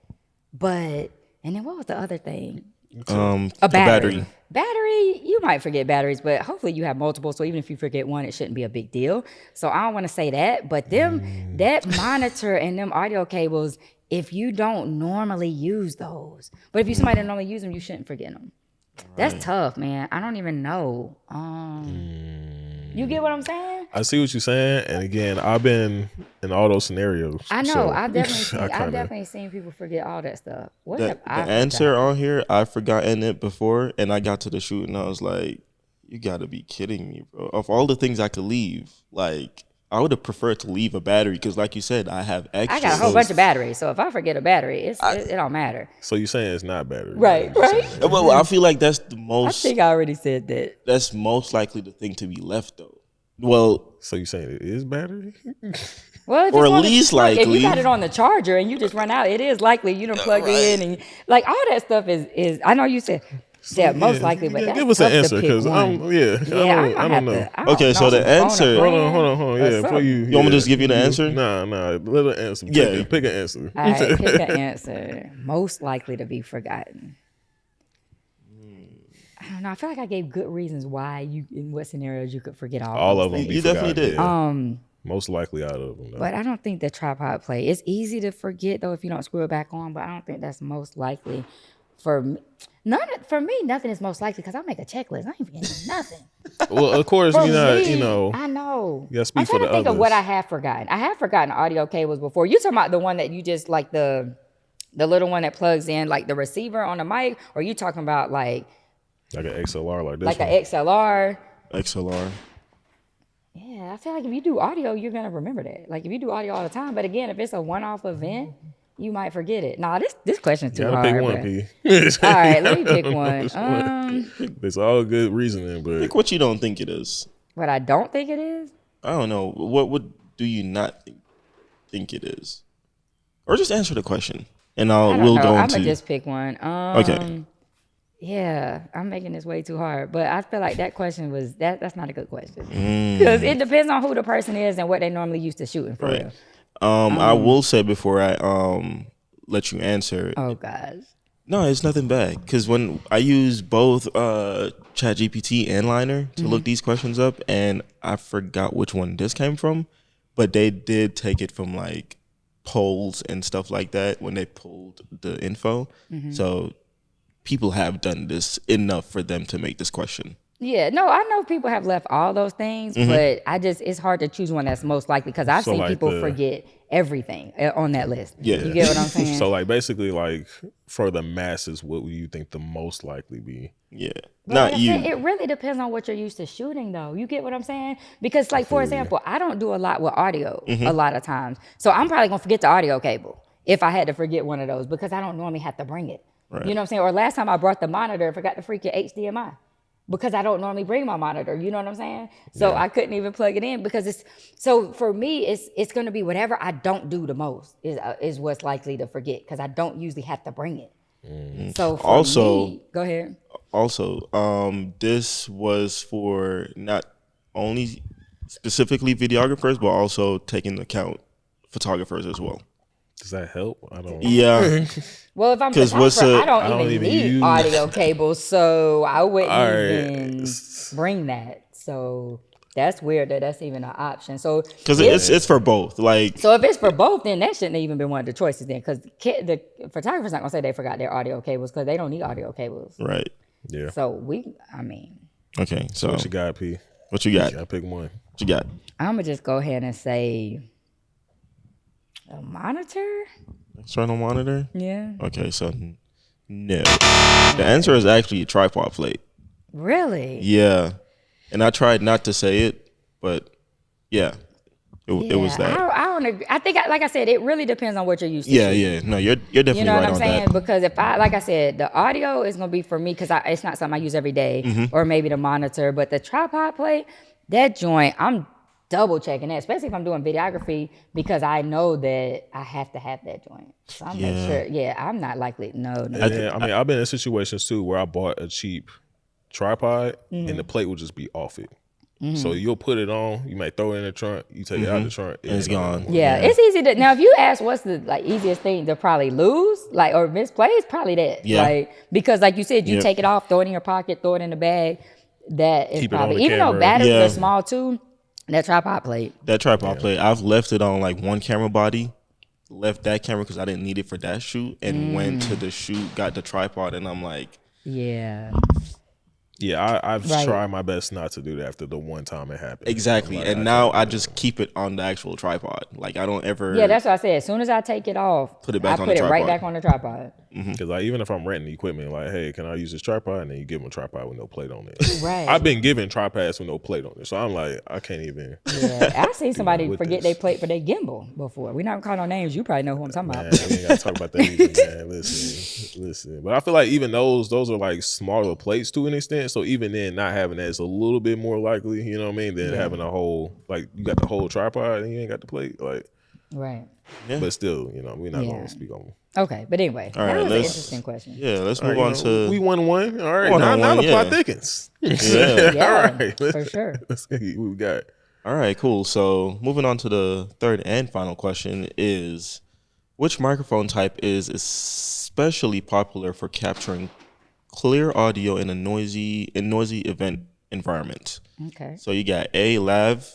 [SPEAKER 2] And then what was the other thing?
[SPEAKER 3] A
[SPEAKER 2] battery. Battery, you might forget batteries, but hopefully you have multiple. So even if you forget one, it shouldn't be a big deal. So I don't want to say that, but that monitor and them audio cables, if you don't normally use those, but if you're somebody that normally use them, you shouldn't forget them. That's tough, man. I don't even know. You get what I'm saying?
[SPEAKER 1] I see what you're saying, and again, I've been in all those scenarios.
[SPEAKER 2] I know.
[SPEAKER 1] So
[SPEAKER 2] I've definitely seen people forget all that stuff. What
[SPEAKER 3] The
[SPEAKER 2] have I
[SPEAKER 3] answer
[SPEAKER 2] forgotten?
[SPEAKER 3] on here, I've forgotten it before, and I got to the shoot and I was like, you gotta be kidding me, bro. Of all the things I could leave, like, I would have preferred to leave a battery because, like you said, I have extra.
[SPEAKER 2] I got a whole bunch of batteries, so if I forget a battery, it don't matter.
[SPEAKER 1] So you're saying it's not battery,
[SPEAKER 2] Right.
[SPEAKER 3] Well, I feel like that's the
[SPEAKER 2] I
[SPEAKER 3] most.
[SPEAKER 2] think I already said that.
[SPEAKER 3] That's most likely the thing to be left, though. Well,
[SPEAKER 1] So you're saying it is battery?
[SPEAKER 2] Well, if
[SPEAKER 3] Or
[SPEAKER 2] it's
[SPEAKER 3] at
[SPEAKER 2] on
[SPEAKER 3] least
[SPEAKER 2] if you
[SPEAKER 3] likely.
[SPEAKER 2] got it on the charger and you just run out, it is likely you don't plug it in and like all that stuff is. I know you said most likely, but that's
[SPEAKER 1] give us an
[SPEAKER 2] tough to
[SPEAKER 1] answer
[SPEAKER 2] pick
[SPEAKER 1] because
[SPEAKER 2] one.
[SPEAKER 1] I don't know.
[SPEAKER 3] Okay, so the answer-
[SPEAKER 1] Hold on. Yeah, before
[SPEAKER 3] You want me to just give you the answer?
[SPEAKER 1] Nah. Let an answer.
[SPEAKER 3] Yeah.
[SPEAKER 1] Pick an answer.
[SPEAKER 2] All right, pick an answer. Most likely to be forgotten. I don't know. I feel like I gave good reasons why in what scenarios you could forget
[SPEAKER 1] All
[SPEAKER 2] those
[SPEAKER 1] of them.
[SPEAKER 2] things.
[SPEAKER 1] be
[SPEAKER 3] You definitely
[SPEAKER 1] forgotten,
[SPEAKER 3] did.
[SPEAKER 1] yeah. Most likely out of them. Though.
[SPEAKER 2] But I don't think the tripod play. It's easy to forget though if you don't screw it back on. But I don't think that's most likely for me. Nothing is most likely because I make a checklist. I ain't forgetting nothing.
[SPEAKER 1] Well, of course,
[SPEAKER 2] For
[SPEAKER 1] you're not.
[SPEAKER 2] me,
[SPEAKER 1] You know.
[SPEAKER 2] I know.
[SPEAKER 1] You gotta speak
[SPEAKER 2] I'm trying
[SPEAKER 1] for
[SPEAKER 2] to
[SPEAKER 1] the
[SPEAKER 2] think of
[SPEAKER 1] others.
[SPEAKER 2] what I have forgotten. I have forgotten audio cables before. You talking about the one that you just like the The little one that plugs in like the receiver on the mic, or you talking about like
[SPEAKER 1] an XLR like this
[SPEAKER 2] like
[SPEAKER 1] one.
[SPEAKER 2] an XLR?
[SPEAKER 3] XLR.
[SPEAKER 2] Yeah, I feel like if you do audio, you're gonna remember that. Like if you do audio all the time, but again, if it's a one-off event, you might forget it. Nah, this question's too
[SPEAKER 1] Gotta
[SPEAKER 2] hard.
[SPEAKER 1] pick one,
[SPEAKER 2] bruh.
[SPEAKER 1] P.
[SPEAKER 2] All right, let me pick one.
[SPEAKER 1] It's all good reasoning, but
[SPEAKER 3] Pick what you don't think it is.
[SPEAKER 2] What I don't think it is.
[SPEAKER 3] I don't know. What do you not think it is? Or just answer the question, and we'll go
[SPEAKER 2] I'm
[SPEAKER 3] into.
[SPEAKER 2] gonna just pick one.
[SPEAKER 3] Okay.
[SPEAKER 2] Yeah, I'm making this way too hard, but I feel like that question was that's not a good question
[SPEAKER 3] Mm.
[SPEAKER 2] because it depends on who the person is and what they normally used to shooting for
[SPEAKER 3] Right.
[SPEAKER 2] real.
[SPEAKER 3] I will say before I let you answer.
[SPEAKER 2] Oh gosh.
[SPEAKER 3] No, it's nothing bad because when I use both ChatGPT and Liner to look these questions up, and I forgot which one this came from, but they did take it from like polls and stuff like that when they pulled the info. So people have done this enough for them to make this question.
[SPEAKER 2] Yeah, no, I know people have left all those things, but it's hard to choose one that's most likely because I've
[SPEAKER 1] So,
[SPEAKER 2] seen
[SPEAKER 1] like,
[SPEAKER 2] people forget everything on that list.
[SPEAKER 3] Yeah.
[SPEAKER 2] You get what I'm saying?
[SPEAKER 1] so like basically like for the masses, what would you think the most likely be?
[SPEAKER 3] Yeah,
[SPEAKER 2] But
[SPEAKER 3] not
[SPEAKER 2] like I
[SPEAKER 3] you.
[SPEAKER 2] said, it really depends on what you're used to shooting, though. You get what I'm saying? Because, like, for example, I don't do a lot with audio a lot of times. So I'm probably going to forget the audio cable if I had to forget one of those because I don't normally have to bring it.
[SPEAKER 3] Right.
[SPEAKER 2] You know what I'm saying? Or last time I brought the monitor, I forgot to freaking HDMI because I don't normally bring my monitor. You know what I'm saying? So I couldn't even plug it in because so for me, it's going to be whatever I don't do the most is what's likely to forget because I don't usually have to bring it. So for
[SPEAKER 3] Also-
[SPEAKER 2] me, go ahead.
[SPEAKER 3] Also, this was for not only specifically videographers, but also taking into account photographers as well.
[SPEAKER 1] Does that help? I don't.
[SPEAKER 3] Yeah,
[SPEAKER 2] Well, if I'm
[SPEAKER 3] 'Cause what's
[SPEAKER 2] photographer,
[SPEAKER 3] a-
[SPEAKER 2] I don't even need
[SPEAKER 1] use-
[SPEAKER 2] audio cables, so I wouldn't
[SPEAKER 1] All right.
[SPEAKER 2] even bring that. So that's weird that that's even an option. So
[SPEAKER 3] because
[SPEAKER 2] if-
[SPEAKER 3] it's for both. Like,
[SPEAKER 2] so if it's for both, then that shouldn't have even been one of the choices then, because the photographer's not gonna say they forgot their audio cables because they don't need audio cables.
[SPEAKER 3] right?
[SPEAKER 1] Yeah.
[SPEAKER 2] So
[SPEAKER 3] Okay, so
[SPEAKER 1] What you got, P?
[SPEAKER 3] what you got?
[SPEAKER 1] I pick one.
[SPEAKER 3] What you got?
[SPEAKER 2] I'm gonna just go ahead and say a monitor.
[SPEAKER 3] External monitor.
[SPEAKER 2] Yeah.
[SPEAKER 3] Okay, so no. The answer is actually a tripod plate.
[SPEAKER 2] Really?
[SPEAKER 3] Yeah, and I tried not to say it, but yeah, it was that.
[SPEAKER 2] I don't agree. I think, like I said, it really depends on what you're used to.
[SPEAKER 3] Yeah,
[SPEAKER 2] shooting.
[SPEAKER 3] yeah. No, you're definitely
[SPEAKER 2] You know
[SPEAKER 3] right
[SPEAKER 2] what I'm
[SPEAKER 3] on
[SPEAKER 2] saying?
[SPEAKER 3] that.
[SPEAKER 2] Because if like I said, the audio is gonna be for me because it's not something I use every day,
[SPEAKER 3] Mm-hmm.
[SPEAKER 2] or maybe the monitor. But the tripod plate, that joint, I'm double checking that, especially if I'm doing videography because I know that I have to have that joint. So I'm make sure. Yeah, I'm not likely. No.
[SPEAKER 1] And then, I mean, I've been in situations too where I bought a cheap tripod and the plate will just be off it. So you'll put it on, you might throw it in the trunk, you take it out the trunk,
[SPEAKER 3] And it's gone.
[SPEAKER 2] Yeah, it's easy to now. If you ask what's the easiest thing to probably lose, or misplay, it's probably that.
[SPEAKER 3] Yeah.
[SPEAKER 2] Because like you said, you
[SPEAKER 3] Yep.
[SPEAKER 2] take it off, throw it in your pocket, throw it in the bag. That is
[SPEAKER 1] Keep it on
[SPEAKER 2] probably
[SPEAKER 1] the
[SPEAKER 2] even though
[SPEAKER 1] camera.
[SPEAKER 2] batteries
[SPEAKER 3] Yeah.
[SPEAKER 2] are small too. That tripod plate.
[SPEAKER 3] That tripod plate, I've left it on like one camera body. Left that camera because I didn't need it for that shoot, and went to the shoot, got the tripod, and I'm like,
[SPEAKER 2] Yeah.
[SPEAKER 1] Yeah, I've
[SPEAKER 2] Right.
[SPEAKER 1] tried my best not to do that after the one time it happened.
[SPEAKER 3] exactly.
[SPEAKER 1] Like,
[SPEAKER 3] And now I just keep it on the actual tripod. Like, I don't ever.
[SPEAKER 2] Yeah, that's what I said. As soon as I take it off,
[SPEAKER 3] Put it back
[SPEAKER 2] I
[SPEAKER 3] on
[SPEAKER 2] put
[SPEAKER 3] the
[SPEAKER 2] it right
[SPEAKER 3] tripod.
[SPEAKER 2] back on the tripod.
[SPEAKER 1] Because like even if I'm renting equipment, like, hey, can I use this tripod? And then you give them a tripod with no plate on it.
[SPEAKER 2] Right.
[SPEAKER 1] I've been given tripods with no plate on it, so I'm like, I can't even.
[SPEAKER 2] Yeah, I seen somebody
[SPEAKER 1] with
[SPEAKER 2] forget
[SPEAKER 1] this.
[SPEAKER 2] their plate for their gimbal before. We not calling no names. You probably know who I'm talking
[SPEAKER 1] Man,
[SPEAKER 2] about.
[SPEAKER 1] we ain't gotta talk about that either, man. Listen. But I feel like even those are like smaller plates to an extent. So even then, not having that is a little bit more likely. You know what I mean? Than having a whole you got the whole tripod and you ain't got the plate. Like,
[SPEAKER 2] Right.
[SPEAKER 1] but still, we're not
[SPEAKER 2] Yeah.
[SPEAKER 1] gonna speak on.
[SPEAKER 2] Okay, but anyway,
[SPEAKER 3] All
[SPEAKER 2] that
[SPEAKER 3] right,
[SPEAKER 2] was an
[SPEAKER 3] let's-
[SPEAKER 2] interesting question.
[SPEAKER 3] Yeah, let's
[SPEAKER 1] All
[SPEAKER 3] move
[SPEAKER 1] right,
[SPEAKER 3] on to.
[SPEAKER 1] we won one. All right,
[SPEAKER 3] One
[SPEAKER 1] now,
[SPEAKER 3] on
[SPEAKER 1] now
[SPEAKER 3] one,
[SPEAKER 1] the plot
[SPEAKER 3] yeah.
[SPEAKER 1] thickens.
[SPEAKER 3] Yeah.
[SPEAKER 2] Yeah,
[SPEAKER 1] All right,
[SPEAKER 2] for sure.
[SPEAKER 1] Let's see what we got.
[SPEAKER 3] All right, cool. So moving on to the third and final question is, which microphone type is especially popular for capturing clear audio in a noisy event environment?
[SPEAKER 2] Okay.
[SPEAKER 3] So you got A, lav,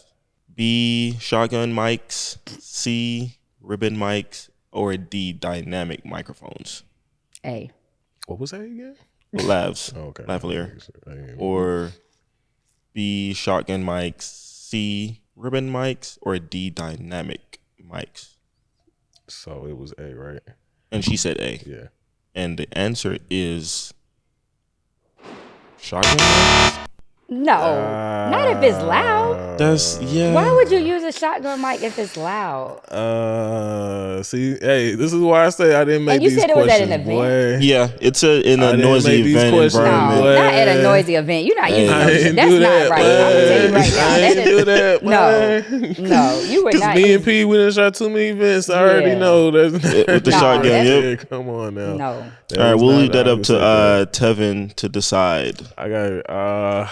[SPEAKER 3] B, shotgun mics, C, ribbon mics, or D, dynamic microphones.
[SPEAKER 2] A.
[SPEAKER 1] What was that again?
[SPEAKER 3] Lavs,
[SPEAKER 1] Oh, okay.
[SPEAKER 3] lavalier.
[SPEAKER 1] I ain't-
[SPEAKER 3] Or B, shotgun mics, C, ribbon mics, or D, dynamic mics.
[SPEAKER 1] So it was A, right?
[SPEAKER 3] And she said A.
[SPEAKER 1] Yeah.
[SPEAKER 3] And the answer is shotgun mics?
[SPEAKER 2] No, not if it's loud.
[SPEAKER 3] That's
[SPEAKER 2] Why would you use a shotgun mic if it's loud?
[SPEAKER 1] See, hey, this is why I say I didn't make
[SPEAKER 2] And you
[SPEAKER 1] these
[SPEAKER 2] said it was at
[SPEAKER 1] questions,
[SPEAKER 2] an
[SPEAKER 1] boy.
[SPEAKER 3] Yeah, it's in
[SPEAKER 1] I
[SPEAKER 3] a
[SPEAKER 1] didn't
[SPEAKER 3] noisy
[SPEAKER 1] make these
[SPEAKER 3] event
[SPEAKER 1] questions,
[SPEAKER 3] environment.
[SPEAKER 1] boy.
[SPEAKER 2] Not at a noisy event. You're not using
[SPEAKER 1] I
[SPEAKER 2] no
[SPEAKER 1] ain't
[SPEAKER 2] shit. That's
[SPEAKER 1] do
[SPEAKER 2] not
[SPEAKER 1] that,
[SPEAKER 2] right. I'm gonna tell you right now.
[SPEAKER 1] I
[SPEAKER 2] That
[SPEAKER 1] ain't
[SPEAKER 2] is,
[SPEAKER 1] do that,
[SPEAKER 2] no, you would
[SPEAKER 1] Because
[SPEAKER 2] not.
[SPEAKER 1] me
[SPEAKER 2] use-
[SPEAKER 1] and P, we done shot too many events. I already
[SPEAKER 2] Yeah.
[SPEAKER 1] know that's
[SPEAKER 3] With the
[SPEAKER 2] No,
[SPEAKER 3] shotgun,
[SPEAKER 2] that's-
[SPEAKER 3] yep.
[SPEAKER 1] Come on now.
[SPEAKER 2] No.
[SPEAKER 1] That
[SPEAKER 3] All right,
[SPEAKER 1] is
[SPEAKER 3] we'll
[SPEAKER 1] not
[SPEAKER 3] leave that
[SPEAKER 1] how
[SPEAKER 3] up
[SPEAKER 1] we
[SPEAKER 3] to
[SPEAKER 1] say that.
[SPEAKER 3] Tevin to decide.
[SPEAKER 1] I got.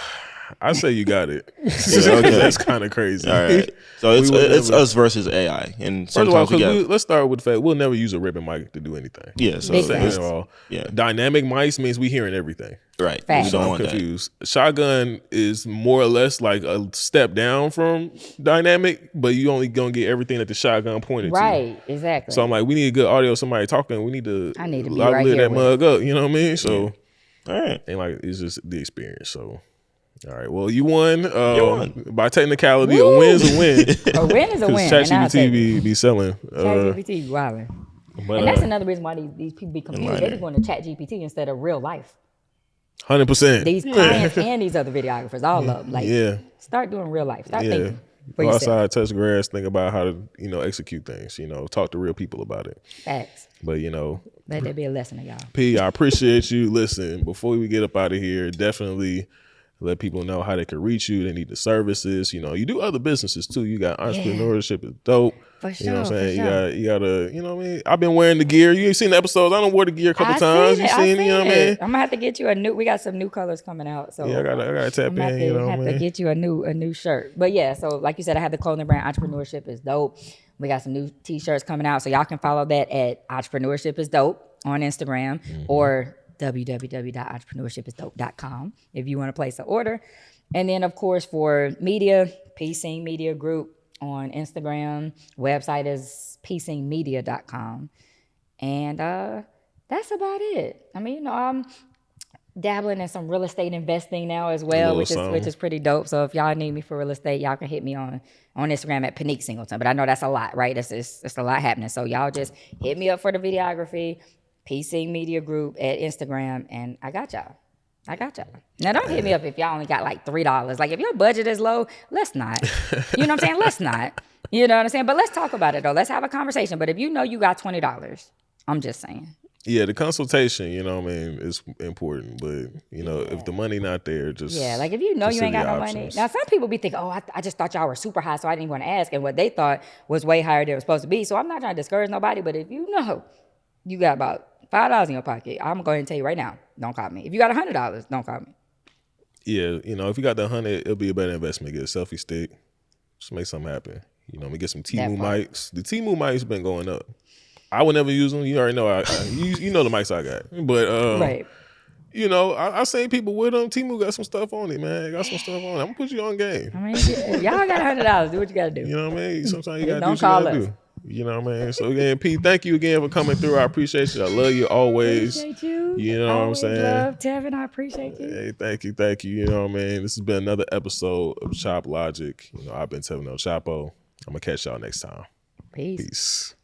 [SPEAKER 1] I say you got it.
[SPEAKER 3] Okay.
[SPEAKER 1] That's kind of crazy.
[SPEAKER 3] All right, so it's
[SPEAKER 1] We would
[SPEAKER 3] it's
[SPEAKER 1] never-
[SPEAKER 3] us versus AI, and
[SPEAKER 1] First of all,
[SPEAKER 3] sometimes we get
[SPEAKER 1] let's start with the fact we'll never use a ribbon mic to do anything.
[SPEAKER 3] yeah. So
[SPEAKER 2] Big
[SPEAKER 1] Second
[SPEAKER 2] facts.
[SPEAKER 1] of all,
[SPEAKER 3] yeah,
[SPEAKER 1] dynamic mics means we hearing everything.
[SPEAKER 3] right.
[SPEAKER 2] Facts.
[SPEAKER 3] We
[SPEAKER 1] So
[SPEAKER 3] don't
[SPEAKER 1] I'm
[SPEAKER 3] want that.
[SPEAKER 1] confused. Shotgun is more or less like a step down from dynamic, but you only gonna get everything that the shotgun pointed to.
[SPEAKER 2] Right. Exactly.
[SPEAKER 1] So I'm like, we need good audio. Somebody talking. We need to.
[SPEAKER 2] I need to be
[SPEAKER 1] lit
[SPEAKER 2] right here
[SPEAKER 1] that
[SPEAKER 2] with
[SPEAKER 1] mug up. You know what I mean? So
[SPEAKER 3] All right.
[SPEAKER 1] and like it's just the experience. So. All right. Well, you won.
[SPEAKER 3] won.
[SPEAKER 1] By technicality.
[SPEAKER 2] Woo!
[SPEAKER 1] A win's a win.
[SPEAKER 2] a win is a win.
[SPEAKER 1] Because
[SPEAKER 2] And I'll take
[SPEAKER 1] ChatGPT
[SPEAKER 2] it.
[SPEAKER 1] be selling.
[SPEAKER 2] ChatGPT wilding.
[SPEAKER 1] But,
[SPEAKER 2] And that's another reason why these people be confused. They
[SPEAKER 3] Enlightening.
[SPEAKER 2] be going to ChatGPT instead of real life.
[SPEAKER 1] 100%.
[SPEAKER 2] These clients and these other videographers, all of them. Like,
[SPEAKER 1] Yeah.
[SPEAKER 2] start doing real life. Start
[SPEAKER 1] Yeah.
[SPEAKER 2] thinking for
[SPEAKER 1] Go
[SPEAKER 2] yourself.
[SPEAKER 1] outside, touch grass, think about how to, execute things, talk to real people about it.
[SPEAKER 2] Facts.
[SPEAKER 1] But,
[SPEAKER 2] Let that be a lesson to y'all.
[SPEAKER 1] P, I appreciate you. Listen, before we get up out of here, definitely let people know how they can reach you. They need the services. You do other businesses too. You got entrepreneurship is dope.
[SPEAKER 2] For
[SPEAKER 1] You know what I'm
[SPEAKER 2] sure,
[SPEAKER 1] saying?
[SPEAKER 2] for sure.
[SPEAKER 1] You gotta, you know what I mean? I've been wearing the gear. You ain't seen the episodes. I done wore the gear a couple times. You seen, you know what I mean?
[SPEAKER 2] I'm gonna have to get you a new. We got some new colors coming out, so
[SPEAKER 1] Yeah, I gotta tap
[SPEAKER 2] I'm gonna
[SPEAKER 1] in, you know what I
[SPEAKER 2] have to
[SPEAKER 1] mean?
[SPEAKER 2] get you a new shirt. But yeah, so like you said, I have the clothing brand Entrepreneurship is Dope. We got some new t-shirts coming out, so y'all can follow that at Entrepreneurship is Dope on Instagram or www.entrepreneurshipisdope.com if you want to place an order. And then of course for media, Pinique Media Group on Instagram. Website is piniquemedia.com. And that's about it. I mean, I'm dabbling in some real estate investing now as well, which is pretty dope. So if y'all need me for real estate, y'all can hit me on Instagram at Pinique Singleton. But I know that's a lot, right? It's a lot happening. So y'all just hit me up for the videography, Pinique Media Group at Instagram, and I got y'all. Now don't hit me up if y'all only got like $3. Like if your budget is low, let's not. You know what I'm saying? Let's not. You know what I'm saying? But let's talk about it though. Let's have a conversation. But if you know you got $20, I'm just saying.
[SPEAKER 1] Yeah, the consultation, is important. But, if the money not there, just
[SPEAKER 2] like if you know you ain't got no money. Now some people be thinking, I just thought y'all were super high, so I didn't even want to ask. And what they thought was way higher than it was supposed to be. So I'm not trying to discourage nobody, but if you know you got about $5 in your pocket, I'm going to go ahead and tell you right now, don't call me. If you got $100, don't call me.
[SPEAKER 1] Yeah, if you got the 100, it'll be a better investment. Get a selfie stick, just make something happen. We get some Temu mics. The Temu mics been going up. I would never use them. You already know. You know the mics I got, but
[SPEAKER 2] Right.
[SPEAKER 1] I seen people with them. Temu got some stuff on it, man. Got some stuff on it. I'm gonna put you on game.
[SPEAKER 2] I mean, if y'all got $100, do what you got to do.
[SPEAKER 1] You know what I mean? Sometimes you
[SPEAKER 2] Don't
[SPEAKER 1] gotta do what
[SPEAKER 2] call
[SPEAKER 1] you gotta
[SPEAKER 2] us.
[SPEAKER 1] do. You know what I mean? So again, Pete, thank you again for coming through. I appreciate you. I love you always.
[SPEAKER 2] Appreciate you.
[SPEAKER 1] You know what I'm
[SPEAKER 2] Always
[SPEAKER 1] saying?
[SPEAKER 2] love Tevin. I appreciate you.
[SPEAKER 1] Hey, thank you. You know what I mean? This has been another episode of Chop Logic. I've been Tevin El Chapo. I'm gonna catch y'all next time.
[SPEAKER 2] Peace.
[SPEAKER 1] Peace.